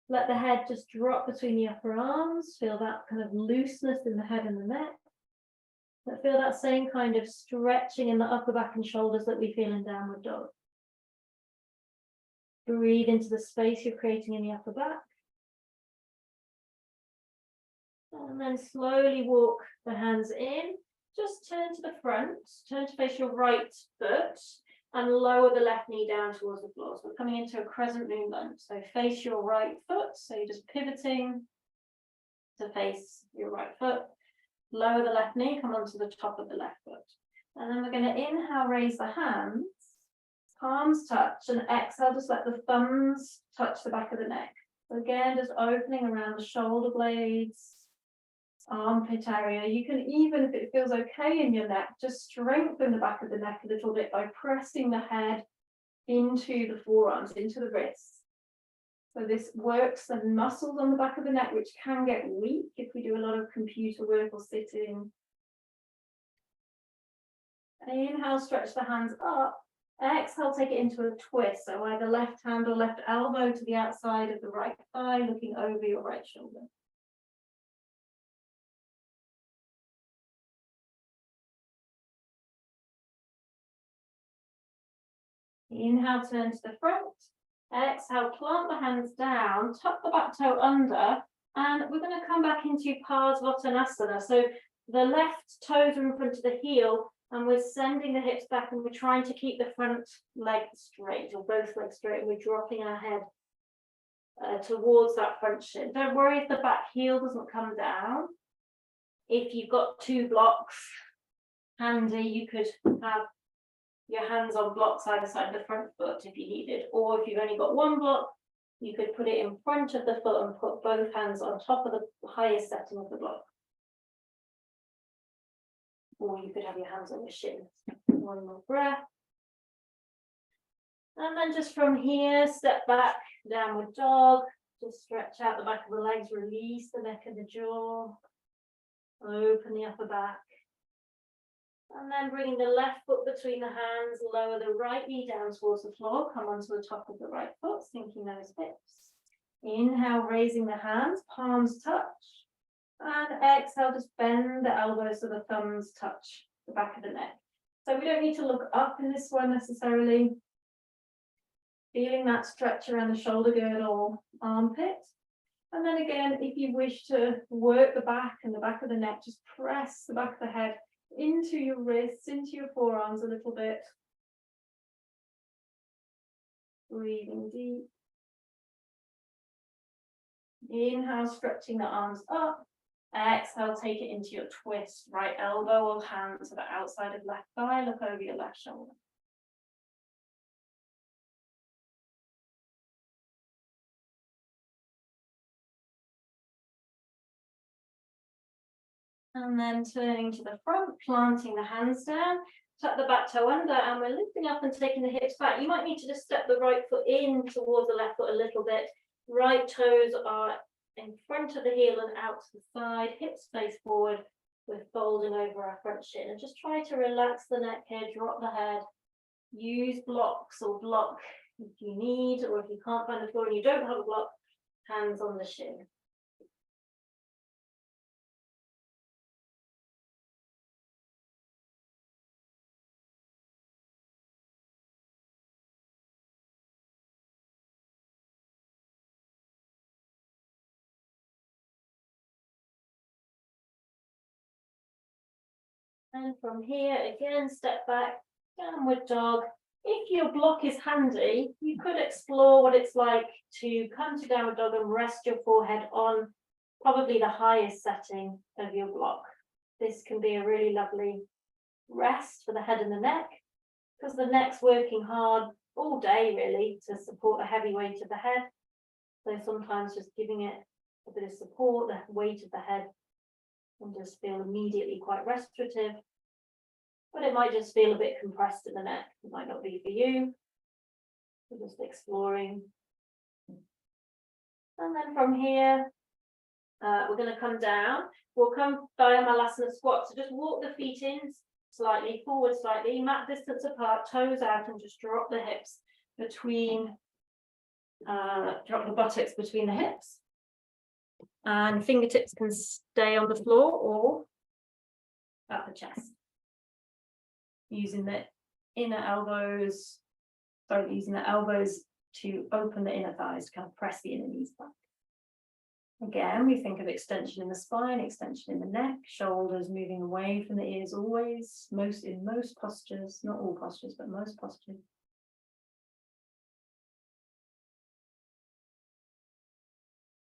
Let the head just drop between the upper arms. Feel that kind of looseness in the head and the neck. But feel that same kind of stretching in the upper back and shoulders that we feel in downward dog. Breathe into the space you're creating in the upper back. And then slowly walk the hands in. Just turn to the front, turn to face your right foot and lower the left knee down towards the floor. So we're coming into a crescent moon lunge. So face your right foot. So you're just pivoting to face your right foot. Lower the left knee, come onto the top of the left foot. And then we're going to inhale, raise the hands, palms touch, and exhale, just let the thumbs touch the back of the neck. So again, just opening around the shoulder blades, armpit area. You can even, if it feels okay in your neck, just strengthen the back of the neck a little bit by pressing the head into the forearms, into the wrists. So this works the muscles on the back of the neck, which can get weak if we do a lot of computer work or sitting. Inhale, stretch the hands up. Exhale, take it into a twist. So either left hand or left elbow to the outside of the right thigh, looking over your right shoulder. Inhale, turn to the front. Exhale, plant the hands down, tuck the back toe under, and we're going to come back into Parsvottanasana. So the left toes are in front of the heel, and we're sending the hips back, and we're trying to keep the front leg straight, or both legs straight, and we're dropping our head towards that front shin. Don't worry if the back heel doesn't come down. If you've got two blocks handy, you could have your hands on blocks either side of the front foot if you needed, or if you've only got one block, you could put it in front of the foot and put both hands on top of the highest setting of the block. Or you could have your hands on your shins. One more breath. And then just from here, step back, downward dog. Just stretch out the back of the legs, release the neck and the jaw. Open the upper back. And then bringing the left foot between the hands, lower the right knee down towards the floor, come onto the top of the right foot, sinking those hips. Inhale, raising the hands, palms touch. And exhale, just bend the elbows so the thumbs touch the back of the neck. So we don't need to look up in this one necessarily. Feeling that stretch around the shoulder girdle, armpit. And then again, if you wish to work the back and the back of the neck, just press the back of the head into your wrists, into your forearms a little bit. Breathing deep. Inhale, stretching the arms up. Exhale, take it into your twist. Right elbow or hand to the outside of left thigh. Look over your left shoulder. And then turning to the front, planting the hands down, tuck the back toe under, and we're lifting up and taking the hips back. You might need to just step the right foot in towards the left foot a little bit. Right toes are in front of the heel and out to the side, hips face forward. We're folding over our front shin. And just try to relax the neck here, drop the head. Use blocks or block if you need, or if you can't find the floor and you don't have a block, hands on the shin. And from here, again, step back, downward dog, If your block is handy, you could explore what it's like to come to downward dog and rest your forehead on probably the highest setting of your block. This can be a really lovely rest for the head and the neck, because the neck's working hard all day really to support the heavy weight of the head. So sometimes just giving it a bit of support, the weight of the head can just feel immediately quite restorative, but it might just feel a bit compressed in the neck. It might not be for you. We're just exploring. And then from here, we're going to come down. We'll come by Malasana squat. So just walk the feet in slightly, forward slightly, mat distance apart, toes out, and just drop the hips between, drop the buttocks between the hips. And fingertips can stay on the floor or at the chest. Using the inner elbows, using the elbows to open the inner thighs, to kind of press the inner knees back. Again, we think of extension in the spine, extension in the neck, shoulders moving away from the ears always, in most postures, not all postures, but most postures.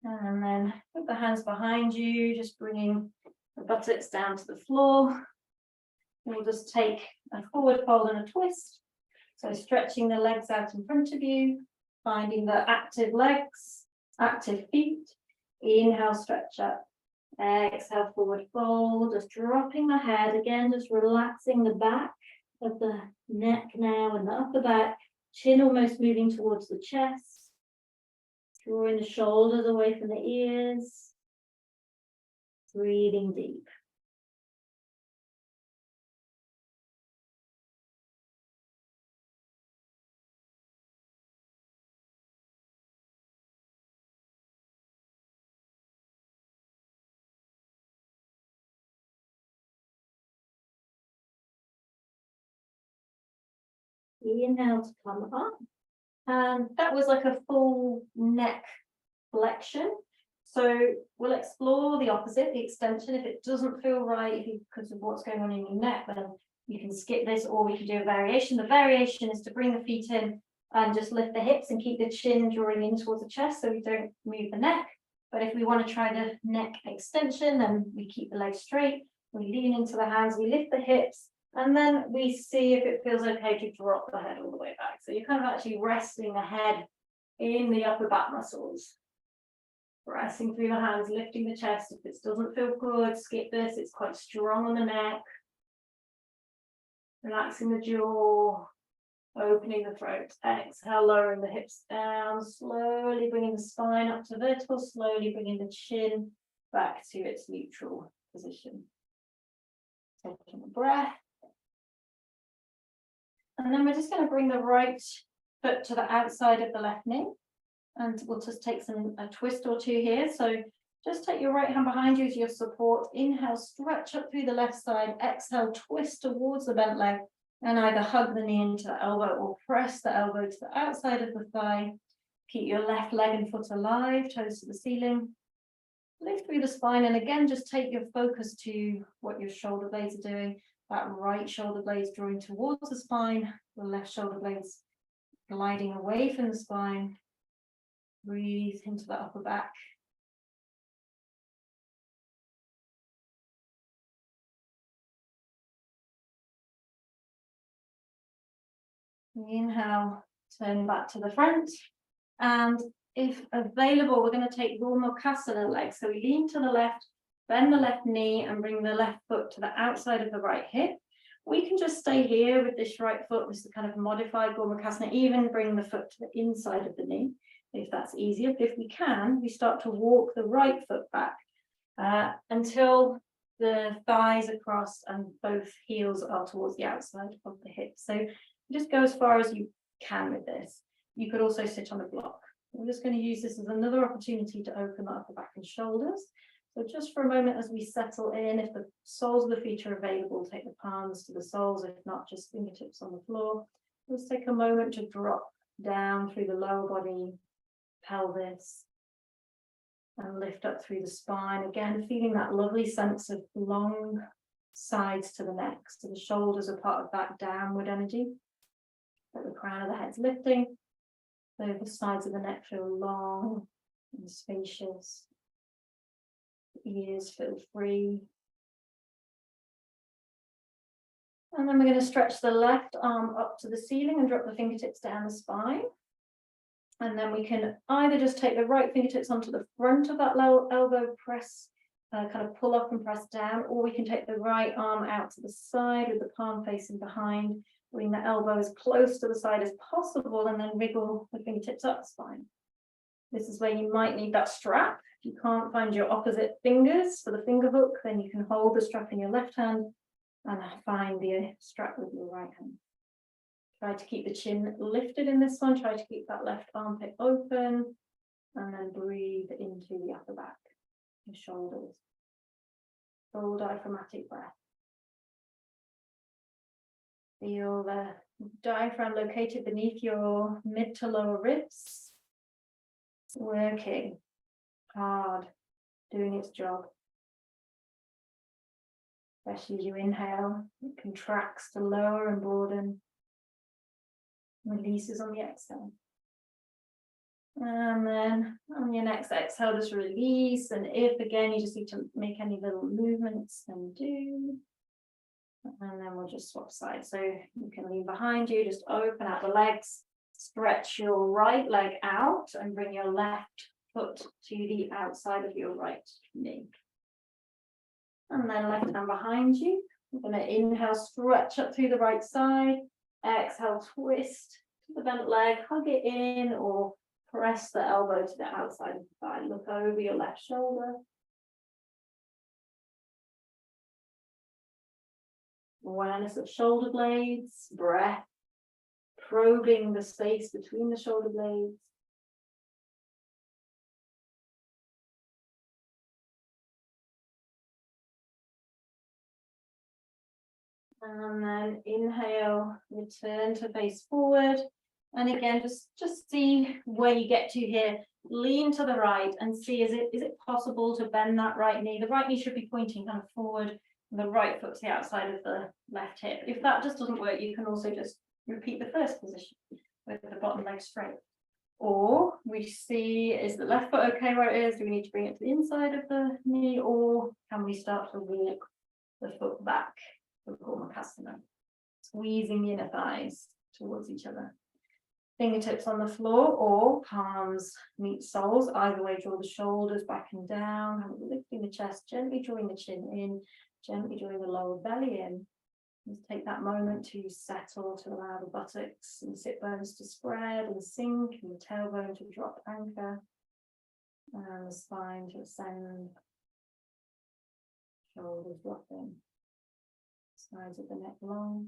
And then put the hands behind you, just bringing the buttocks down to the floor. We'll just take a forward fold and a twist. So stretching the legs out in front of you, finding the active legs, active feet. Inhale, stretch up. Exhale, forward fold, just dropping the head. Again, just relaxing the back of the neck now and the upper back. Chin almost moving towards the chest. Drawing the shoulders away from the ears. Breathing deep. Inhale to come up. And that was like a full neck flexion. So we'll explore the opposite, the extension. If it doesn't feel right because of what's going on in your neck, then you can skip this, or we can do a variation. The variation is to bring the feet in and just lift the hips and keep the chin drawing in towards the chest so we don't move the neck. But if we want to try the neck extension, then we keep the legs straight, we lean into the hands, we lift the hips, and then we see if it feels okay to drop the head all the way back. So you're kind of actually resting the head in the upper back muscles. Pressing through the hands, lifting the chest. If this doesn't feel good, skip this. It's quite strong on the neck. Relaxing the jaw, opening the throat. Exhale, lowering the hips down, slowly bringing the spine up to vertical, slowly bringing the chin back to its neutral position. Taking a breath. And then we're just going to bring the right foot to the outside of the left knee. And we'll just take a twist or two here. So just take your right hand behind you as your support. Inhale, stretch up through the left side. Exhale, twist towards the bent leg. And either hug the knee into the elbow or press the elbow to the outside of the thigh. Keep your left leg and foot alive, toes to the ceiling. Lift through the spine. And again, just take your focus to what your shoulder blades are doing. That right shoulder blades drawing towards the spine. The left shoulder blades gliding away from the spine. Breathe into the upper back. Inhale, turn back to the front. And if available, we're going to take Gurmukha legs. So we lean to the left, bend the left knee and bring the left foot to the outside of the right hip. We can just stay here with this right foot. This is kind of modified Gurmukha, even bring the foot to the inside of the knee, if that's easier. But if we can, we start to walk the right foot back until the thighs are crossed and both heels are towards the outside of the hips. So just go as far as you can with this. You could also sit on a block. We're just going to use this as another opportunity to open the upper back and shoulders. So just for a moment as we settle in, if the soles of the feet are available, take the palms to the soles. If not, just fingertips on the floor. Let's take a moment to drop down through the lower body, pelvis, and lift up through the spine. Again, feeling that lovely sense of long sides to the neck. So the shoulders are part of that downward energy. but the crown of the head's lifting. So the sides of the neck feel long and spacious. Ears feel free. And then we're going to stretch the left arm up to the ceiling and drop the fingertips down the spine. And then we can either just take the right fingertips onto the front of that elbow, press, kind of pull up and press down, or we can take the right arm out to the side with the palm facing behind, bring the elbow as close to the side as possible, and then wriggle the fingertips up the spine. This is where you might need that strap. If you can't find your opposite fingers for the finger hook, then you can hold the strap in your left hand and find the strap with your right hand. Try to keep the chin lifted in this one. Try to keep that left armpit open, and then breathe into the upper back, your shoulders. Full diaphragmatic breath. Feel the diaphragm located beneath your mid to lower ribs, working hard, doing its job. Especially as you inhale, it contracts to lower and broaden, releases on the exhale. And then on your next exhale, just release. And if again, you just need to make any little movements, then do. And then we'll just swap sides. So you can lean behind you, just open out the legs, stretch your right leg out and bring your left foot to the outside of your right knee. And then left hand behind you. We're going to inhale, stretch up through the right side. Exhale, twist to the bent leg, hug it in, or press the elbow to the outside of the thigh. Look over your left shoulder. Awareness of shoulder blades, breath, probing the space between the shoulder blades. And then inhale, return to face forward. And again, just see where you get to here. Lean to the right and see, is it possible to bend that right knee? The right knee should be pointing kind of forward, and the right foot to the outside of the left hip. If that just doesn't work, you can also just repeat the first position with the bottom leg straight. Or we see, is the left foot okay where it is? Do we need to bring it to the inside of the knee, or can we start to walk the foot back? Squeezing the inner thighs towards each other. Fingertips on the floor or palms meet soles. Either way, draw the shoulders back and down, lifting the chest, gently drawing the chin in, gently drawing the lower belly in. Just take that moment to settle, to allow the buttocks and sit bones to spread and sink, and the tailbone to drop anchor, and the spine to ascend, shoulders dropping. Sides of the neck long,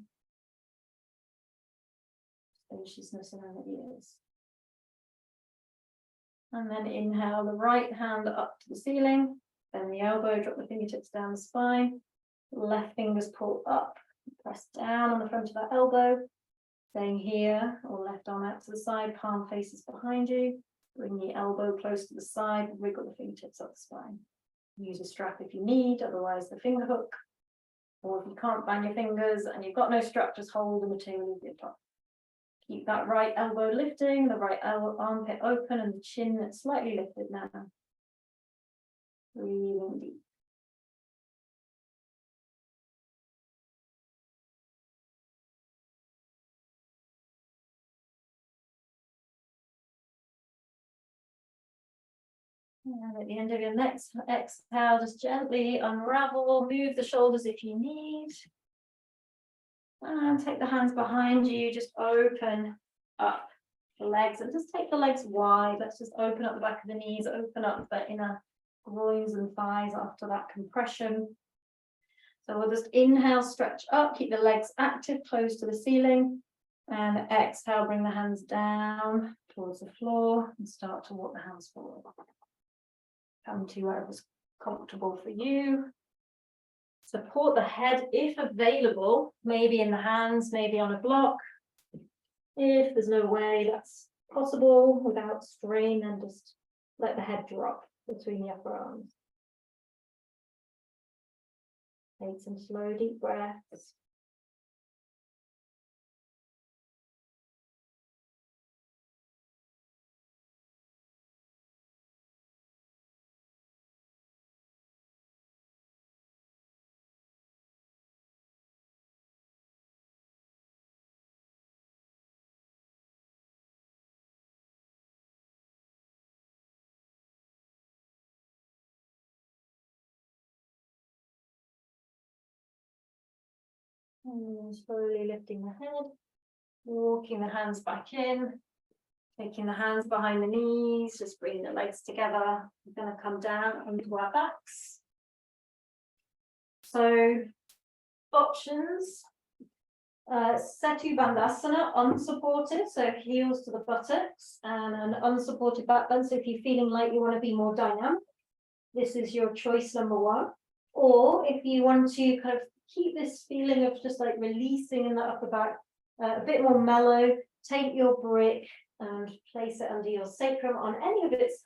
spaciousness around the ears. And then inhale the right hand up to the ceiling, bend the elbow, drop the fingertips down the spine, left fingers pull up, press down on the front of that elbow, staying here, or left arm out to the side, palm faces behind you, bring the elbow close to the side, wiggle the fingertips up the spine. Use a strap if you need, otherwise the finger hook. Or if you can't find your fingers and you've got no strap, just hold the material with your top. Keep that right elbow lifting, the right armpit open, and the chin slightly lifted now. Breathing deep. And at the end of your next exhale, just gently unravel, move the shoulders if you need. And take the hands behind you, just open up the legs and just take the legs wide. Let's just open up the back of the knees, open up the inner groins and thighs after that compression. So we'll just inhale, stretch up, keep the legs active, close to the ceiling. And exhale, bring the hands down towards the floor and start to walk the hands forward. Come to wherever's comfortable for you. Support the head if available, maybe in the hands, maybe on a block. If there's no way that's possible without strain, then just let the head drop between the upper arms. Take some slow, deep breaths. And slowly lifting the head, walking the hands back in, taking the hands behind the knees, just bringing the legs together. We're going to come down onto our backs. So, options. Setu Bandhasana, unsupported, so heels to the buttocks, and an unsupported back bend. So if you're feeling like you want to be more dynamic, this is your choice number one. Or if you want to kind of keep this feeling of just like releasing in the upper back, a bit more mellow, take your brick and place it under your sacrum on any of its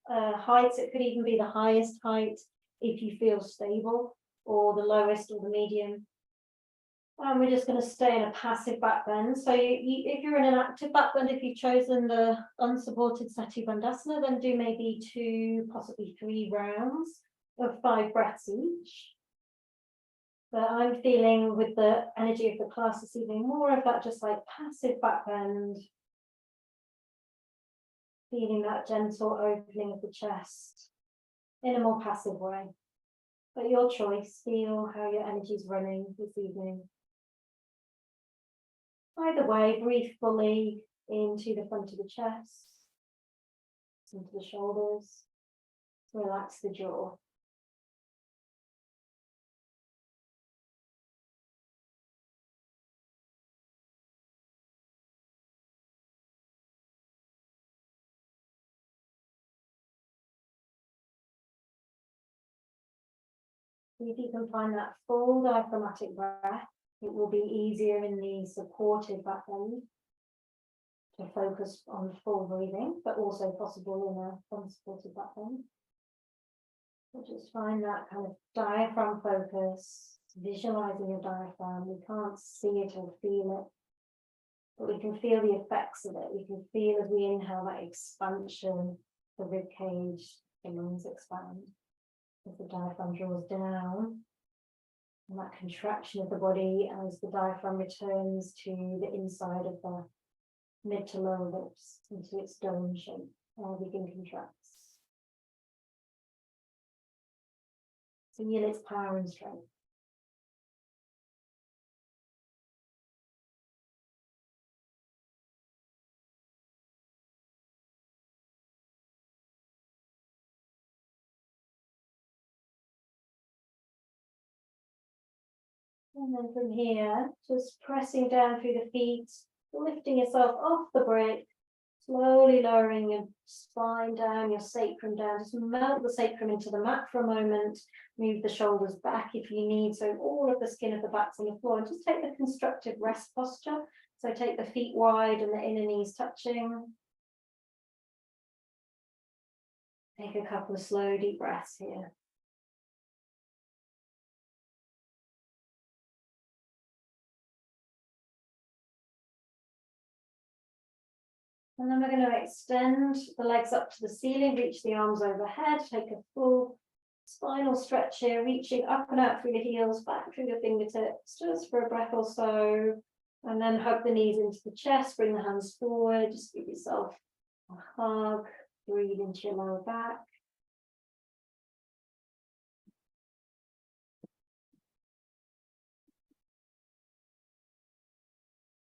heights. It could even be the highest height if you feel stable, or the lowest or the medium. And we're just going to stay in a passive back bend. So if you're in an active back bend, if you've chosen the unsupported Setu Bandhasana, then do maybe 2, possibly 3 rounds of 5 breaths each. But I'm feeling with the energy of the class this evening, more of that just like passive back bend. Feeling that gentle opening of the chest in a more passive way. But your choice, feel how your energy is running this evening. Either way, breathe fully into the front of the chest, into the shoulders, relax the jaw. If you can find that full diaphragmatic breath, it will be easier in the supported back bend to focus on full breathing, but also possible in a unsupported back bend. So just find that kind of diaphragm focus, visualizing your diaphragm. We can't see it or feel it, but we can feel the effects of it. We can feel as we inhale that expansion, the rib cage, the lungs expand. As the diaphragm draws down, and that contraction of the body as the diaphragm returns to the inside of the mid to lower lips into its dome shape, everything contracts. Feel its power and strength. And then from here, just pressing down through the feet, lifting yourself off the brick, slowly lowering your spine down, your sacrum down. Just melt the sacrum into the mat for a moment. Move the shoulders back if you need. So all of the skin of the back's on the floor. And just take the constructive rest posture. So take the feet wide and the inner knees touching. Take a couple of slow, deep breaths here. And then we're going to extend the legs up to the ceiling, reach the arms overhead, take a full spinal stretch here, reaching up and out through the heels, back through the fingertips, just for a breath or so. And then hug the knees into the chest, bring the hands forward, just give yourself a hug, breathe into your lower back.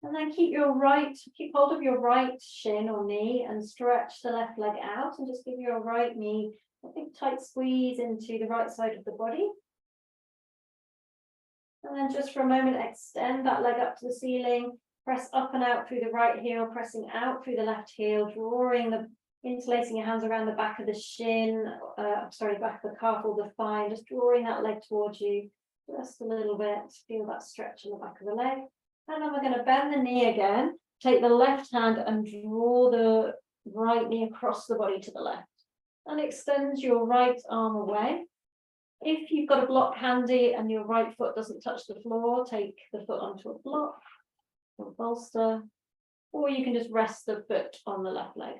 And then keep hold of your right shin or knee and stretch the left leg out and just give your right knee a big tight squeeze into the right side of the body. And then just for a moment, extend that leg up to the ceiling, press up and out through the right heel, pressing out through the left heel, interlacing your hands around the back of the shin, back of the calf or the thigh, just drawing that leg towards you just a little bit. Feel that stretch in the back of the leg. And then we're going to bend the knee again, take the left hand and draw the right knee across the body to the left. And extend your right arm away. If you've got a block handy and your right foot doesn't touch the floor, take the foot onto a block or bolster, or you can just rest the foot on the left leg.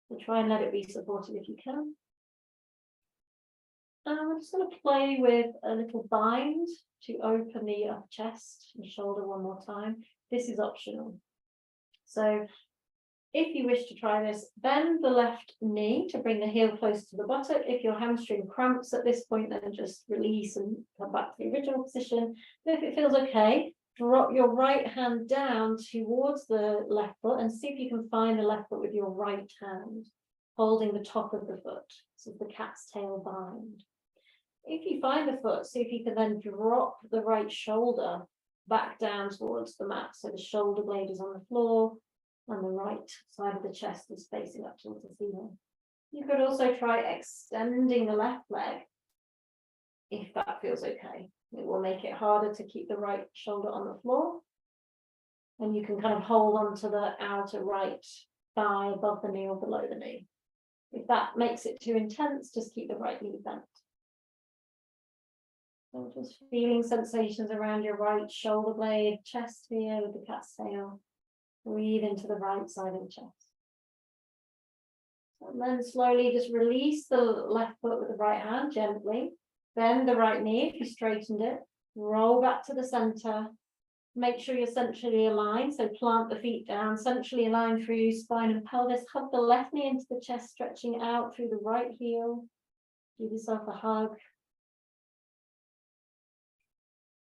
So try and let it be supported if you can. And I'm just going to play with a little bind to open the upper chest and shoulder one more time. This is optional. So if you wish to try this, bend the left knee to bring the heel close to the buttock. If your hamstring cramps at this point, then just release and come back to the original position. If it feels okay, drop your right hand down towards the left foot and see if you can find the left foot with your right hand, holding the top of the foot, so the cat's tail bind. If you find the foot, see if you can then drop the right shoulder back down towards the mat, so the shoulder blade is on the floor and the right side of the chest is facing up towards the ceiling. You could also try extending the left leg if that feels okay. It will make it harder to keep the right shoulder on the floor. And you can kind of hold on to the outer right thigh above the knee or below the knee. If that makes it too intense, just keep the right knee bent. So just feeling sensations around your right shoulder blade, chest here with the cat's tail. Breathe into the right side of the chest. And then slowly just release the left foot with the right hand gently. Bend the right knee if you straightened it. Roll back to the center. Make sure you're centrally aligned. So plant the feet down, centrally aligned through spine and pelvis. Hug the left knee into the chest, stretching out through the right heel. Give yourself a hug.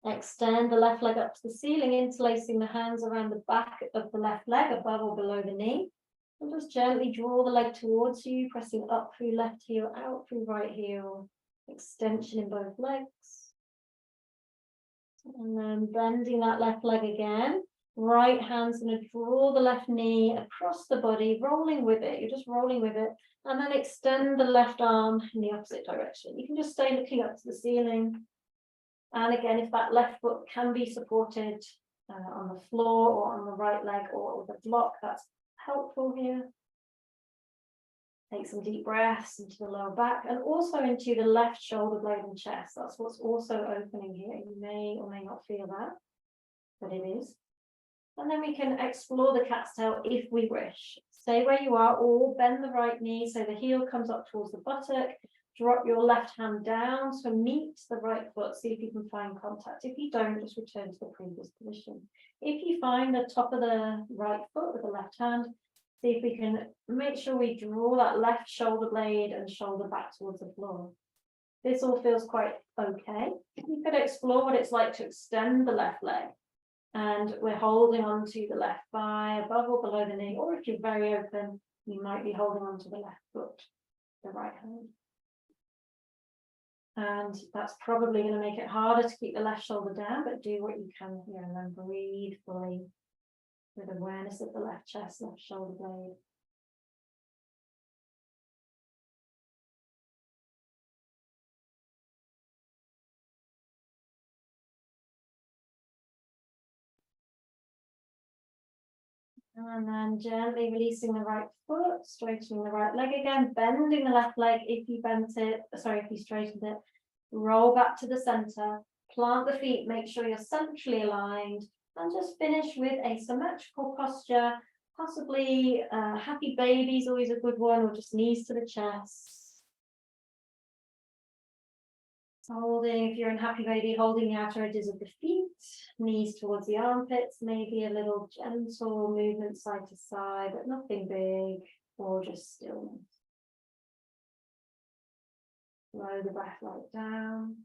Extend the left leg up to the ceiling, interlacing the hands around the back of the left leg, above or below the knee. And just gently draw the leg towards you, pressing up through left heel, out through right heel. Extension in both legs. And then bending that left leg again. Right hand's going to draw the left knee across the body, rolling with it. You're just rolling with it. And then extend the left arm in the opposite direction. You can just stay looking up to the ceiling. And again, if that left foot can be supported on the floor or on the right leg or with a block, that's helpful here. Take some deep breaths into the lower back and also into the left shoulder blade and chest. That's what's also opening here. You may or may not feel that, but it is. And then we can explore the cat's tail if we wish. Stay where you are or bend the right knee so the heel comes up towards the buttock. Drop your left hand down to meet the right foot. See if you can find contact. If you don't, just return to the previous position. If you find the top of the right foot with the left hand, see if we can make sure we draw that left shoulder blade and shoulder back towards the floor. This all feels quite okay. You could explore what it's like to extend the left leg. And we're holding on to the left thigh above or below the knee. Or if you're very open, you might be holding on to the left foot, the right hand. And that's probably going to make it harder to keep the left shoulder down, but do what you can here and then breathe fully with awareness of the left chest, left shoulder blade. And then gently releasing the right foot, straightening the right leg again, bending the left leg if you if you straightened it. Roll back to the center, plant the feet, make sure you're centrally aligned, and just finish with a symmetrical posture, possibly happy baby is always a good one, or just knees to the chest. Holding, if you're in happy baby, holding the outer edges of the feet, knees towards the armpits, maybe a little gentle movement side to side, but nothing big, or just stillness. Slow the breath right down.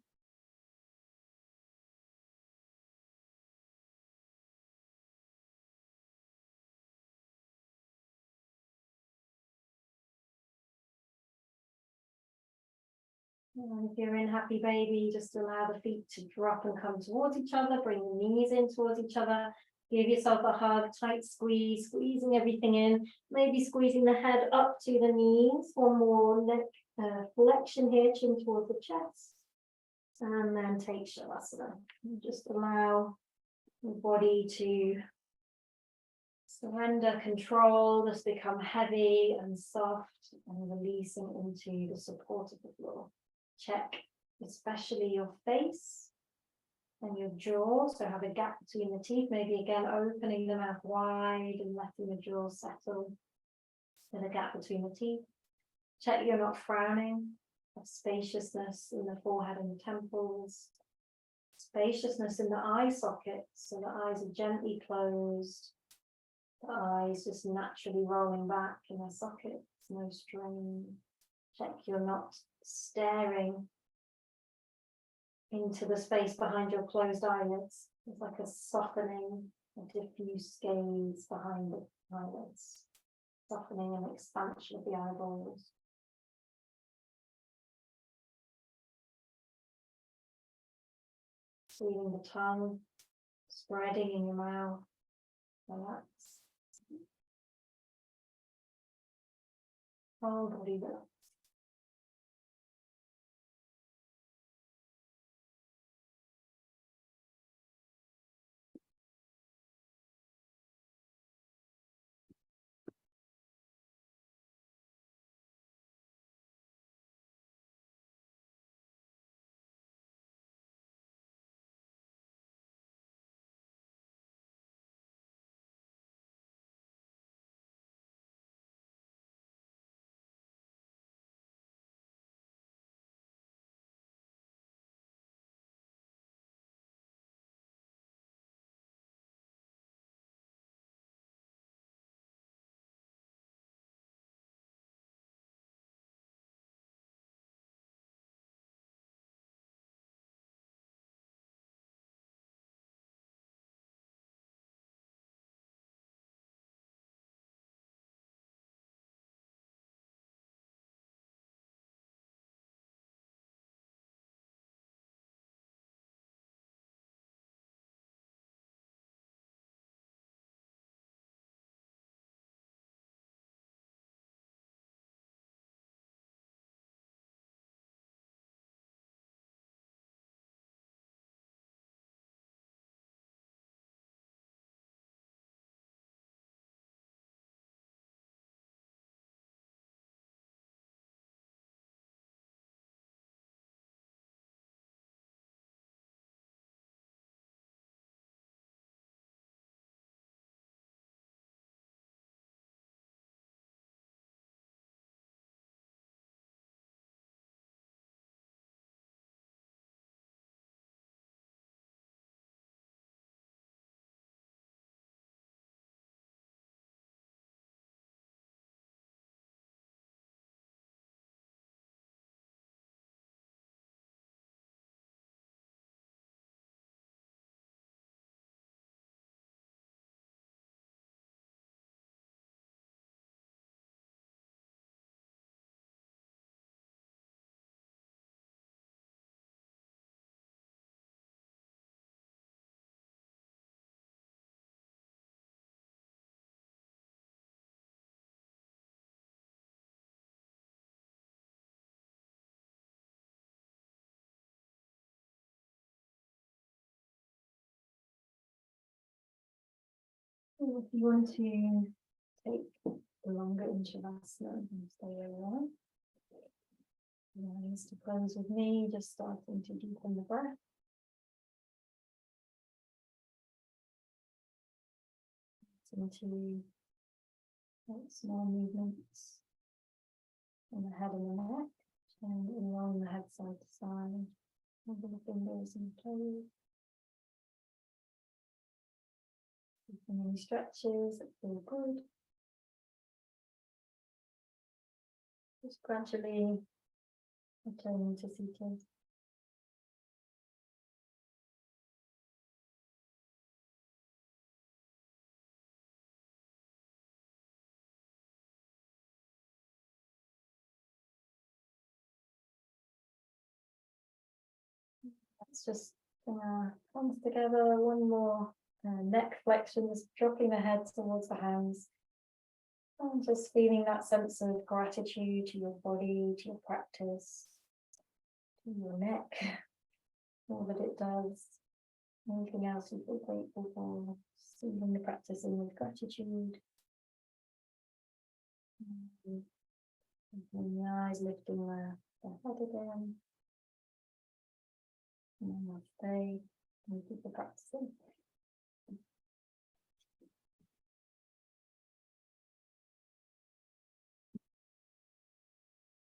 And if you're in happy baby, just allow the feet to drop and come towards each other, bring the knees in towards each other, give yourself a hug, tight squeeze, squeezing everything in, maybe squeezing the head up to the knees, one more neck flexion here, chin towards the chest, and then take Shavasana. And just allow the body to surrender control, just become heavy and soft and releasing into the support of the floor. Check especially your face and your jaw, so have a gap between the teeth, maybe again opening the mouth wide and letting the jaw settle in a gap between the teeth. Check you're not frowning, have spaciousness in the forehead and the temples, spaciousness in the eye sockets, so the eyes are gently closed, The eyes just naturally rolling back in their sockets, no strain. Check you're not staring into the space behind your closed eyelids. It's like a softening, a diffuse gaze behind the eyelids, softening and expansion of the eyeballs. Feeling the tongue spreading in your mouth. Relax. Whole body relax. If you want to take a longer Shavasana and stay a while, eyes to close with me, just starting to deepen the breath. Into small movements on the head and the neck, and along the head side to side, moving the fingers and toes. Any stretches that feel good. Just gradually returning to seated. Let's just hands together, one more neck flexion, just dropping the head towards the hands. And just feeling that sense of gratitude to your body, to your practice, to your neck, all that it does. Anything else you feel grateful for, seeing the practice in with gratitude. And the eyes lifting the head again. Namaste.